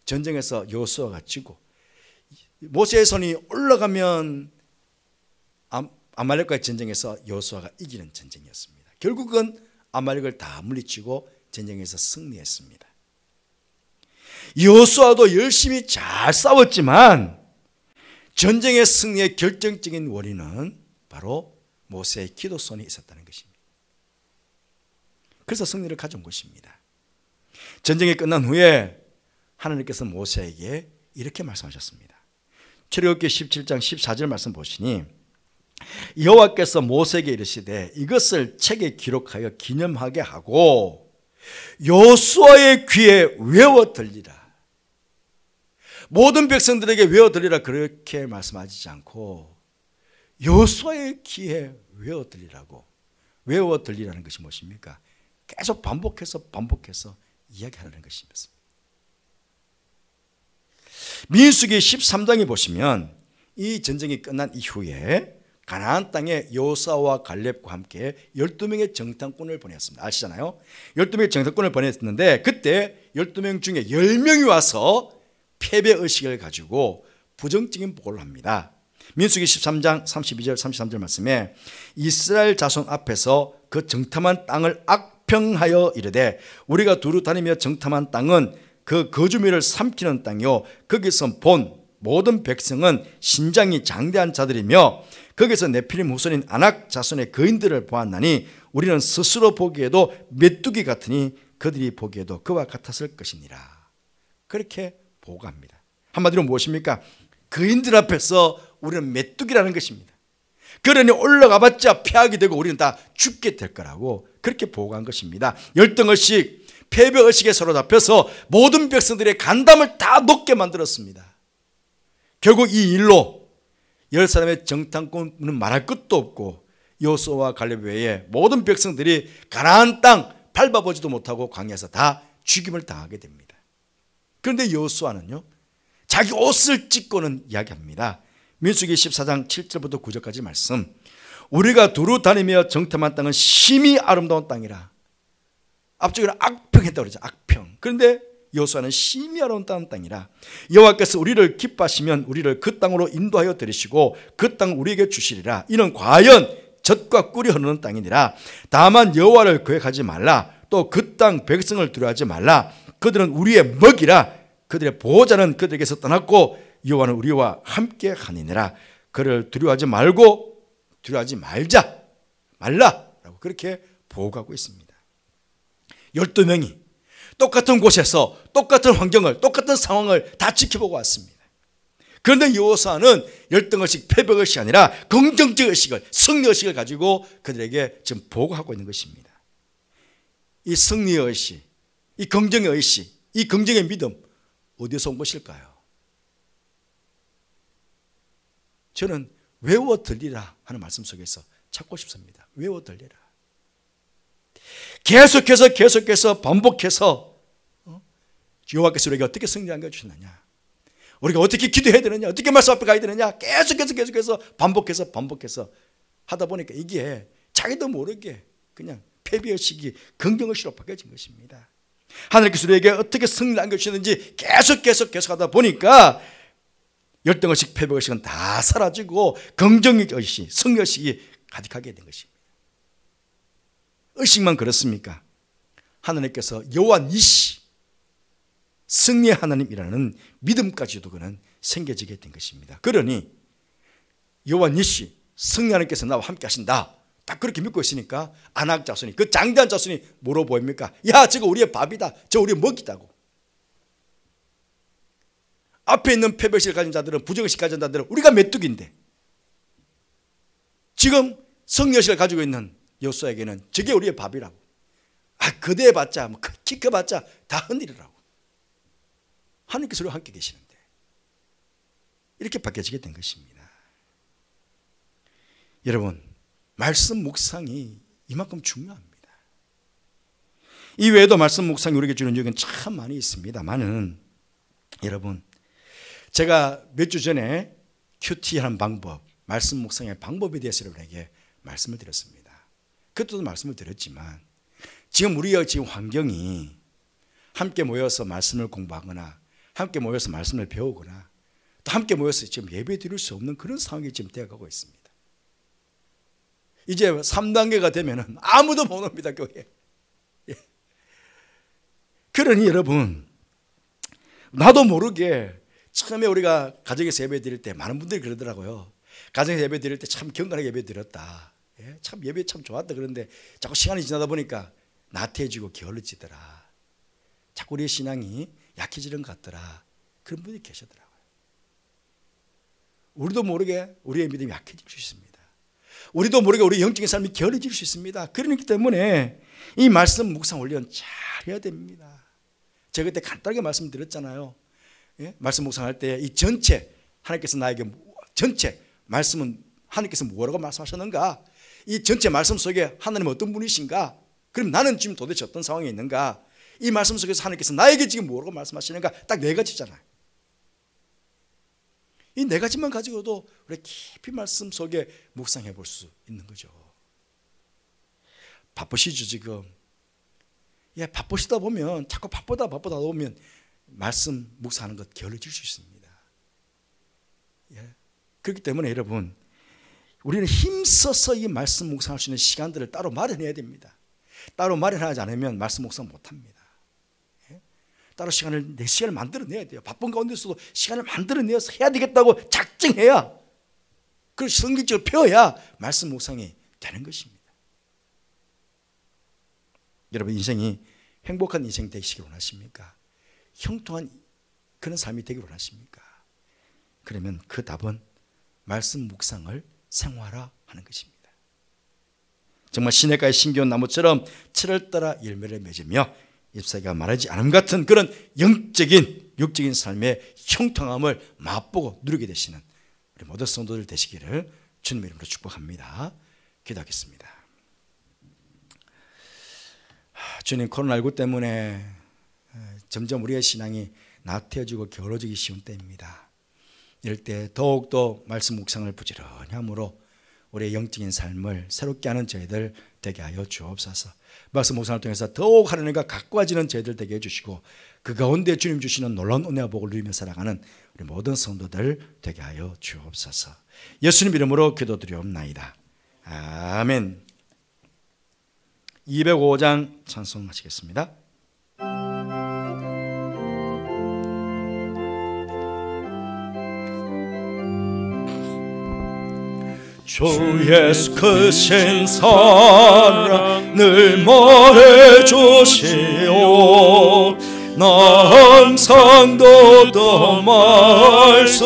전쟁에서 여호수아가 지고, 모세의 손이 올라가면 아말렉과의 전쟁에서 여호수아가 이기는 전쟁이었습니다. 결국은 아말렉을 다 물리치고 전쟁에서 승리했습니다. 여호수아도 열심히 잘 싸웠지만 전쟁의 승리의 결정적인 원인은 바로 모세의 기도손이 있었다는 것입니다. 그래서 승리를 가져온 것입니다. 전쟁이 끝난 후에 하나님께서 모세에게 이렇게 말씀하셨습니다. 출애굽기 17장 14절 말씀 보시니, 여호와께서 모세에게 이르시되 이것을 책에 기록하여 기념하게 하고 여호수아의 귀에 외워 들리라. 모든 백성들에게 외워 들리라 그렇게 말씀하시지 않고 여호수아의 귀에 외워 들리라고. 외워 들리라는 것이 무엇입니까? 계속 반복해서 이야기하라는 것입니다. 민수기 13장에 보시면 이 전쟁이 끝난 이후에 가나안 땅에 여호수아와 갈렙과 함께 12명의 정탐꾼을 보냈습니다. 아시잖아요. 12명의 정탐꾼을 보냈는데 그때 12명 중에 10명이 와서 패배의식을 가지고 부정적인 보고를 합니다. 민수기 13장 32절 33절 말씀에 이스라엘 자손 앞에서 그 정탐한 땅을 악평하여 이르되 우리가 두루 다니며 정탐한 땅은 그 거주민을 삼키는 땅이요 거기서 본 모든 백성은 신장이 장대한 자들이며 거기서 네피림 후손인 아낙 자손의 거인들을 보았나니 우리는 스스로 보기에도 메뚜기 같으니 그들이 보기에도 그와 같았을 것이니라. 그렇게 보고합니다. 한마디로 무엇입니까? 거인들 앞에서 우리는 메뚜기라는 것입니다. 그러니 올라가봤자 패하게 되고 우리는 다 죽게 될 거라고 그렇게 보고한 것입니다. 열등의식, 패배의식에 사로잡혀서 모든 백성들의 간담을 다 높게 만들었습니다. 결국 이 일로 10사람의 정탐꾼은 말할 것도 없고 여호수아와 갈렙 외에 모든 백성들이 가나안 땅 밟아보지도 못하고 광야에서 다 죽임을 당하게 됩니다. 그런데 여호수아는요, 자기 옷을 찢고는 이야기합니다. 민수기 14장 7절부터 9절까지 말씀. 우리가 두루 다니며 정탐한 땅은 심히 아름다운 땅이라. 앞쪽에는 악평했다고 그러죠. 악평. 그런데 여호수아는 심히 아름다운 땅이라. 여호와께서 우리를 기뻐하시면 우리를 그 땅으로 인도하여 들이시고 그 땅을 우리에게 주시리라. 이는 과연 젖과 꿀이 흐르는 땅이니라. 다만 여호와를 거역하지 말라. 또 그 땅 백성을 두려워하지 말라. 그들은 우리의 먹이라. 그들의 보호자는 그들에게서 떠났고 여호와는 우리와 함께 하니라. 그를 두려워하지 말고 두려워하지 말라라고 그렇게 보고하고 있습니다. 12명이 똑같은 곳에서 똑같은 환경을, 똑같은 상황을 다 지켜보고 왔습니다. 그런데 여호수아는 열등의식, 패배의식이 아니라 긍정적 의식을, 승리의식을 가지고 그들에게 지금 보고하고 있는 것입니다. 이 승리의 의식, 이 긍정의 의식, 이 긍정의 믿음 어디서 온 것일까요? 저는 외워 들리라 하는 말씀 속에서 찾고 싶습니다. 외워 들리라. 계속해서 반복해서 여호와께서 우리에게 어떻게 승리한 걸 주셨느냐, 우리가 어떻게 기도해야 되느냐, 어떻게 말씀 앞에 가야 되느냐, 계속해서 반복해서 하다 보니까 이게 자기도 모르게 그냥 패배의식이 긍정의식으로 바뀌어진 것입니다. 하나님께서 우리에게 어떻게 승리를 안겨주셨는지 계속 하다 보니까 열등의식, 패배의식은 다 사라지고 긍정의식, 승리의식이 가득하게 된 것입니다. 의식만 그렇습니까? 하나님께서 여호와 니시, 승리의 하나님이라는 믿음까지도 그는 생겨지게 된 것입니다. 그러니 여호와 니시, 승리 하나님께서 나와 함께 하신다, 딱 그렇게 믿고 있으니까 아낙 자손이, 그 장대한 자손이 뭐로 보입니까? 야, 저거 우리의 밥이다, 저 우리의 먹이다고. 앞에 있는 패배의식을 가진 자들은, 부정의식을 가진 자들은 우리가 메뚜기인데, 지금 승리의식을 가지고 있는 여호수아에게는 저게 우리의 밥이라고. 거대해봤자, 키 커봤자 다 흔들리라고. 하나님께서 우리와 함께 계시는데 이렇게 바뀌어지게 된 것입니다. 여러분, 말씀 묵상이 이만큼 중요합니다. 이 외에도 말씀 묵상이 우리에게 주는 유익은 참 많이 있습니다만은 여러분, 제가 몇 주 전에 큐티하는 방법, 말씀 묵상의 방법에 대해서 여러분에게 말씀을 드렸습니다. 그때도 말씀을 드렸지만 지금 우리가 지금 환경이 함께 모여서 말씀을 공부하거나 함께 모여서 말씀을 배우거나 또 함께 모여서 지금 예배 드릴 수 없는 그런 상황이 지금 되어가고 있습니다. 이제 3단계가 되면은 아무도 못 옵니다, 교회에. 예. 그러니 여러분, 나도 모르게 처음에 우리가 가정에서 예배 드릴 때 많은 분들이 그러더라고요. 가정에서 예배 드릴 때 참 경건하게 예배 드렸다. 예? 참 예배 참 좋았다. 그런데 자꾸 시간이 지나다 보니까 나태해지고 게을러지더라. 자꾸 우리의 신앙이 약해지는 것 같더라. 그런 분이 계시더라고요. 우리도 모르게 우리의 믿음이 약해질 수 있습니다. 우리도 모르게 우리 영적인 삶이 게을러질 수 있습니다. 그렇기 때문에 이 말씀 묵상 훈련 잘 해야 됩니다. 제가 그때 간단하게 말씀드렸잖아요. 예? 말씀 묵상할 때 이 전체, 하나님께서 나에게 전체 말씀은 하나님께서 뭐라고 말씀하셨는가? 이 전체 말씀 속에 하나님은 어떤 분이신가? 그럼 나는 지금 도대체 어떤 상황에 있는가? 이 말씀 속에서 하나님께서 나에게 지금 뭐라고 말씀하시는가? 딱 네 가지잖아요. 이 네 가지만 가지고도 우리 깊이 말씀 속에 묵상해 볼 수 있는 거죠. 바쁘시죠 지금? 예, 바쁘시다 보면 자꾸 바쁘다 보면 말씀 묵상하는 것 게을러질 수 있습니다. 예, 그렇기 때문에 여러분, 우리는 힘써서 이 말씀 묵상할 수 있는 시간들을 따로 마련해야 됩니다. 따로 마련하지 않으면 말씀 묵상 못합니다. 따로 내 시간을 만들어내야 돼요. 바쁜 가운데서도 시간을 만들어내서 해야 되겠다고 작정해야, 그걸 성경적으로 펴야 말씀 묵상이 되는 것입니다. 여러분, 인생이 행복한 인생 되시길 원하십니까? 형통한 그런 삶이 되길 원하십니까? 그러면 그 답은 말씀 묵상을 생활화하는 것입니다. 정말 시냇가의 신기한 나무처럼 철을 따라 열매를 맺으며 잎사귀가 마르지 않음 같은 그런 육적인 삶의 형통함을 맛보고 누리게 되시는 우리 모든 성도들 되시기를 주님의 이름으로 축복합니다. 기도하겠습니다. 주님, 코로나19 때문에 점점 우리의 신앙이 나태해지고 게을러지기 쉬운 때입니다. 이럴 때 더욱더 말씀 묵상을 부지런히 함으로 우리의 영적인 삶을 새롭게 하는 저희들 되게 하여 주옵소서. 말씀 묵상을 통해서 더욱 하나님과 가까워지는 저희들 되게 해주시고 그 가운데 주님 주시는 놀라운 은혜와 복을 누리며 살아가는 우리 모든 성도들 되게 하여 주옵소서. 예수님 이름으로 기도드리옵나이다. 아멘. 205장 찬송하시겠습니다. 주 예수 크신 사랑 늘 말해주시오. 나 항상 듣던 말씀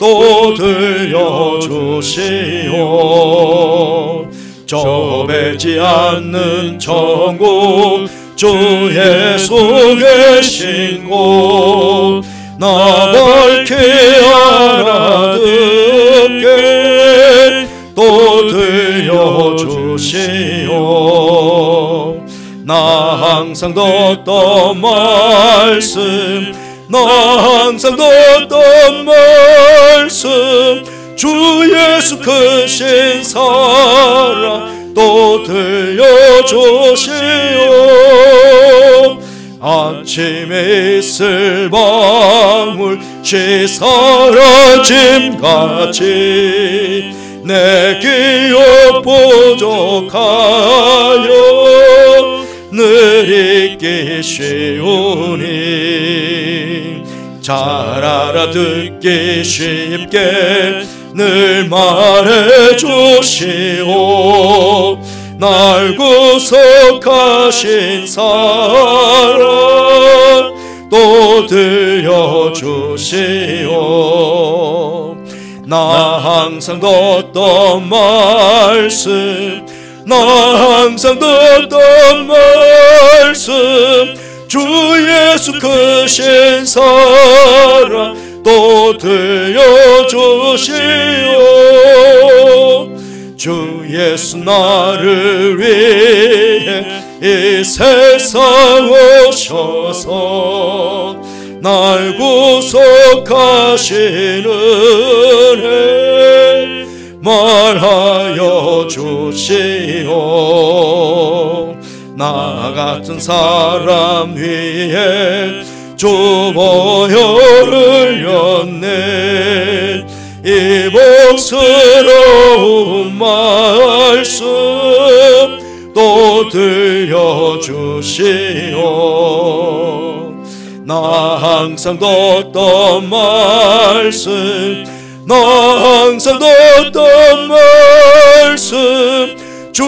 또 들려주시오. 좁지 않는 천국 주 예수 계신 곳 나 밝히 알아듣게 또 들려주시오. 나 항상 듣던 말씀 주 예수 크신 사랑 또 들려주시오. 아침에 있을 방울씨 사라짐같이 내 기억 부족하여 늘 잊기 쉬우니 잘 알아듣기 쉽게 늘 말해주시오. 날 구속하신 사랑 또 들려주시오. 나 항상 듣던 말씀 주 예수 크신 사랑 또 들려주시오. 주 예수 나를 위해 이 세상 오셔서 날 구속하시는 은혜 말하여 주시오. 나 같은 사람 위에 주 보혈 흘렸네. 이 복스러운 말씀 또 들려주시오. 나 항상 듣던 말씀, 나 항상 듣던 말씀, 주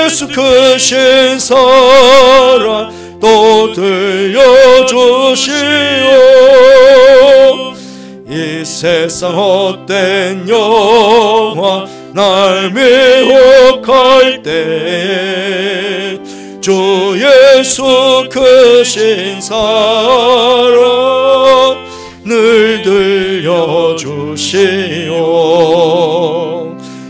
예수 크신 사랑 또 들려주시오. 이 세상 헛된 영화 날 미혹할 때 주 예수 크신 사랑 늘 들려주시오.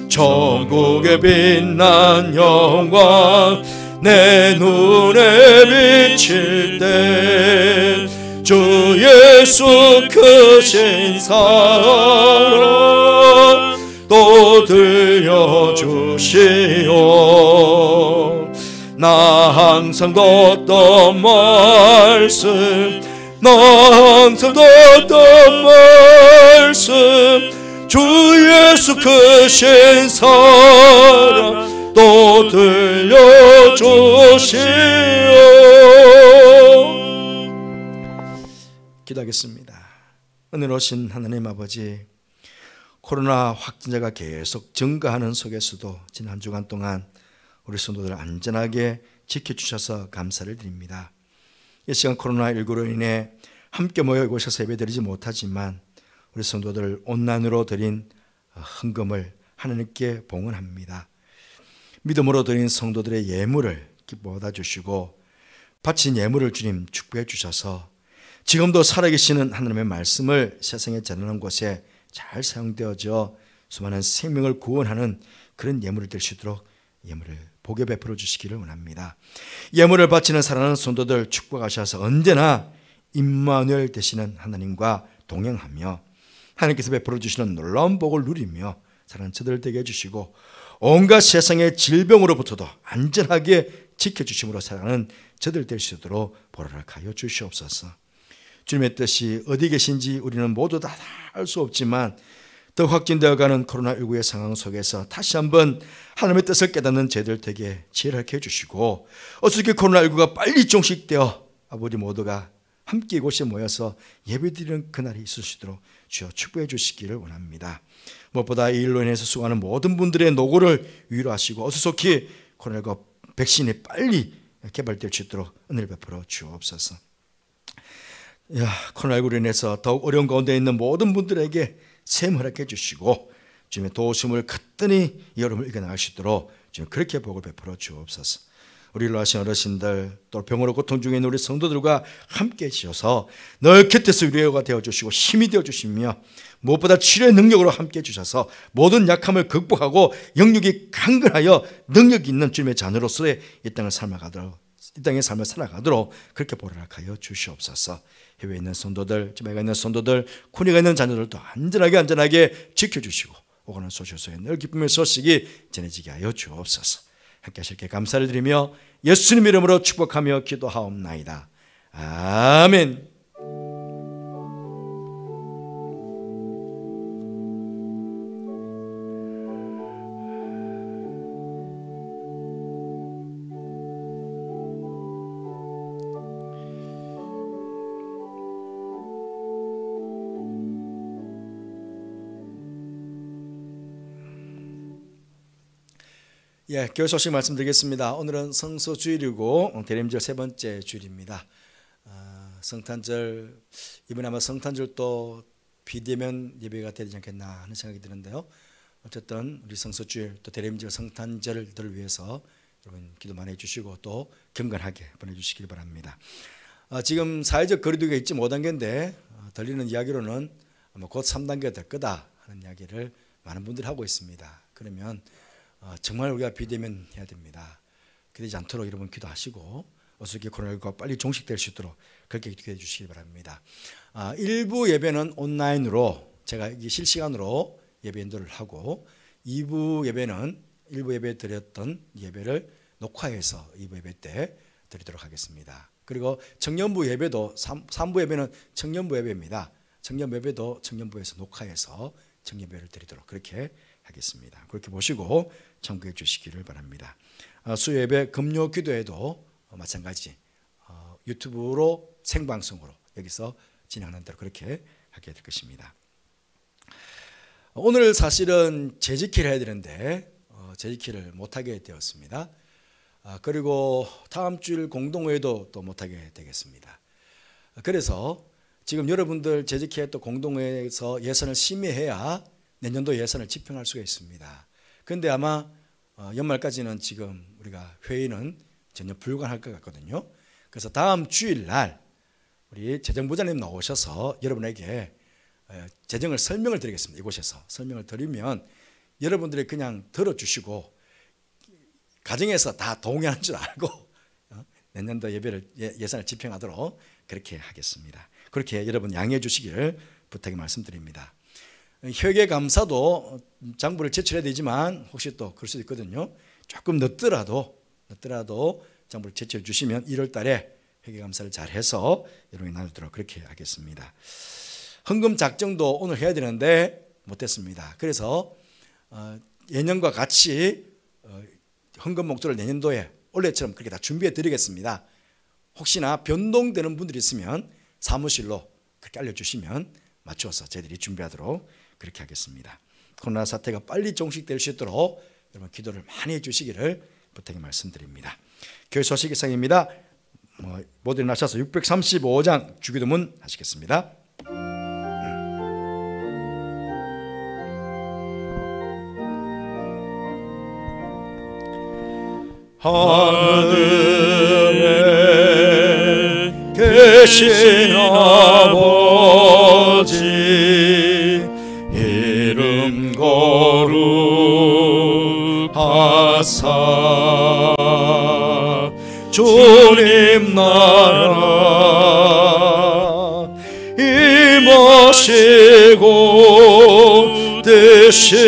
천국의 빛난 영광 내 눈에 비칠 때 주 예수 크신 사랑 또 들려주시오. 나 항상 듣던 말씀, 나 항상 듣던 말씀, 주 예수 크신 사랑 또 들려주시오. 기도하겠습니다. 은혜로우신 하나님 아버지, 코로나 확진자가 계속 증가하는 속에서도 지난 한 주간 동안 우리 성도들 안전하게 지켜주셔서 감사를 드립니다. 이 시간 코로나19로 인해 함께 모여 이곳에서 예배드리지 못하지만 우리 성도들 온난으로 드린 헌금을 하나님께 봉헌합니다. 믿음으로 드린 성도들의 예물을 기뻐 받아주시고 바친 예물을 주님 축복해 주셔서 지금도 살아계시는 하나님의 말씀을 세상에 전하는 곳에 잘 사용되어져 수많은 생명을 구원하는 그런 예물이 될 수 있도록 예물을 복여 베풀어 주시기를 원합니다. 예물을 바치는 사랑하는 성도들 축복하셔서 언제나 임마누엘 되시는 하나님과 동행하며 하나님께서 베풀어 주시는 놀라운 복을 누리며 사랑하는 저들 되게 해주시고 온갖 세상의 질병으로부터도 안전하게 지켜주심으로 살아가는 저들 될 수 있도록 보라락하여 주시옵소서. 주님의 뜻이 어디 계신지 우리는 모두 다 알 수 없지만 더 확진되어가는 코로나19의 상황 속에서 다시 한번 하나님의 뜻을 깨닫는 저희들 되게 지혜를 하게 해주시고 어떻게 코로나19가 빨리 종식되어 우리 모두가 함께 이곳에 모여서 예배드리는 그날이 있을 수 있도록 주여 축복해 주시기를 원합니다. 무엇보다 이 일로 인해서 수고하는 모든 분들의 노고를 위로하시고 어수속히 코로나19 백신이 빨리 개발될 수 있도록 은혜를 베풀어 주옵소서. 코로나19로 인해서 더욱 어려운 가운데 있는 모든 분들에게 샘 허락해 주시고 주님의 도우심을 거뜬히 이 여름을 이겨나갈 수 있도록 주님 그렇게 복을 베풀어 주옵소서. 우리로 하신 어르신들 또 병으로 고통 중에 있는 우리 성도들과 함께 해주셔서 늘 곁에서 위로가 되어주시고 힘이 되어주시며 무엇보다 치료의 능력으로 함께 해주셔서 모든 약함을 극복하고 영육이 강건하여 능력 있는 주님의 자녀로서의 이 땅의 삶을 살아가도록 그렇게 보라락하여 주시옵소서. 해외에 있는 성도들, 집에 있는 성도들, 군에가 있는 자녀들도 안전하게 지켜주시고 오가는 소식소에 늘 기쁨의 소식이 전해지게 하여 주옵소서. 함께 하실게 감사를 드리며 예수님 이름으로 축복하며 기도하옵나이다. 아멘. 교회 소식 말씀드리겠습니다. 오늘은 성소주일이고 대림절 세 번째 주일입니다. 성탄절, 이번에 아마 성탄절도 비대면 예배가 되지 않겠나 하는 생각이 드는데요. 어쨌든 우리 성소주일 또 대림절 성탄절들을 위해서 여러분 기도 많이 해주시고 또 경건하게 보내주시길 바랍니다. 지금 사회적 거리두기가 있지 5단계인데 들리는 이야기로는 아마 곧 3단계가 될 거다 하는 이야기를 많은 분들이 하고 있습니다. 그러면 정말 우리가 비대면 해야 됩니다. 그러지 않도록 여러분 기도하시고 어떻게 코로나19가 빨리 종식될 수 있도록 그렇게 기도해 주시기 바랍니다. 일부 예배는 온라인으로 제가 실시간으로 예배 인도를 하고 2부 예배는 일부 예배 드렸던 예배를 녹화해서 2부 예배 때 드리도록 하겠습니다. 그리고 청년부 예배도 3부 예배는 청년부 예배입니다. 청년부 예배도 청년부에서 녹화해서 청년부를 드리도록 그렇게 하겠습니다. 그렇게 보시고 참고해 주시기를 바랍니다. 수요 예배 금요 기도회도 마찬가지 유튜브로 생방송으로 여기서 진행하는 대로 그렇게 하게 될 것입니다. 오늘 사실은 재직기를 해야 되는데 재직기를 못하게 되었습니다. 그리고 다음 주일 공동회도 또 못하게 되겠습니다. 그래서 지금 여러분들 재직회 또 공동회에서 예산을 심의해야 내년도 예산을 집행할 수가 있습니다. 그런데 아마 연말까지는 지금 우리가 회의는 전혀 불가능할 것 같거든요. 그래서 다음 주일 날 우리 재정부장님 나오셔서 여러분에게 재정을 설명을 드리겠습니다. 이곳에서 설명을 드리면 여러분들이 그냥 들어주시고 가정에서 다 동의하는 줄 알고 내년도 예배를 예산을 집행하도록 그렇게 하겠습니다. 그렇게 여러분 양해해 주시기를 부탁의 말씀드립니다. 회계감사도 장부를 제출해야 되지만 혹시 또 그럴 수도 있거든요. 조금 늦더라도 장부를 제출해 주시면 1월 달에 회계감사를 잘 해서 여러분이 나누도록 그렇게 하겠습니다. 헌금 작정도 오늘 해야 되는데 못했습니다. 그래서 예년과 같이 헌금 목표를 내년도에 올해처럼 그렇게 다 준비해 드리겠습니다. 혹시나 변동되는 분들이 있으면 사무실로 그렇게 알려주시면 맞춰서 저희들이 준비하도록 그렇게 하겠습니다. 코로나 사태가 빨리 종식될 수 있도록 여러분 기도를 많이 해주시기를 부탁의 말씀드립니다. 교회 소식 이상입니다. 모두 나셔서 635장 주기도문 하시겠습니다. 하늘에 계신 아버지 이름 거룩하사 주님 나라 임하시고 뜻이로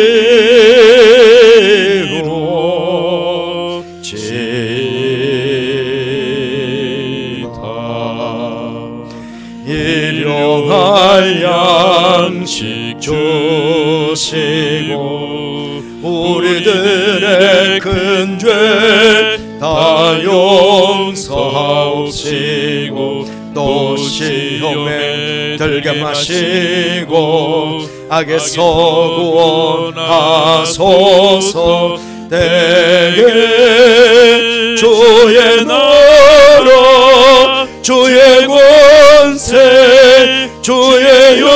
일용할 양식 주시고 우리들의 큰 죄 다 용서하옵시고 또 시험에 들게 마시고 악에서 구원하소서. 대개 주의 나라 주의 권세 주의 영광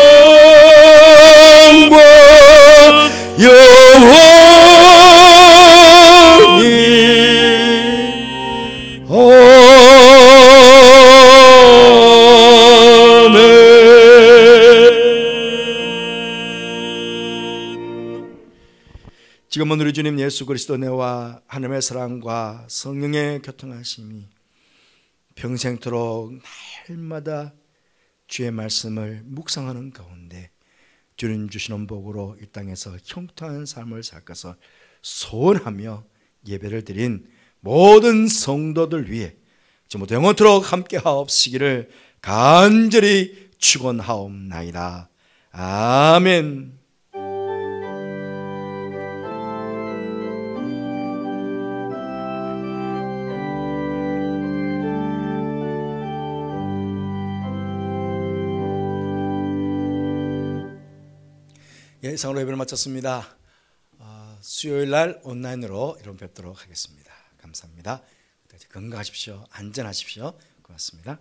영원히 지금은 우리 주님 예수 그리스도 은혜와 하나님의 사랑과 성령의 교통하심이 평생토록 날마다 주의 말씀을 묵상하는 가운데 주님 주시는 복으로 이 땅에서 형통한 삶을 살 것을 소원하며 예배를 드린 모든 성도들 위해 지금부터 영원토록 함께 하옵시기를 간절히 축원하옵나이다. 아멘. 예, 이상으로 예배를 마쳤습니다. 수요일 날 온라인으로 여러분 뵙도록 하겠습니다. 감사합니다. 건강하십시오. 안전하십시오. 고맙습니다.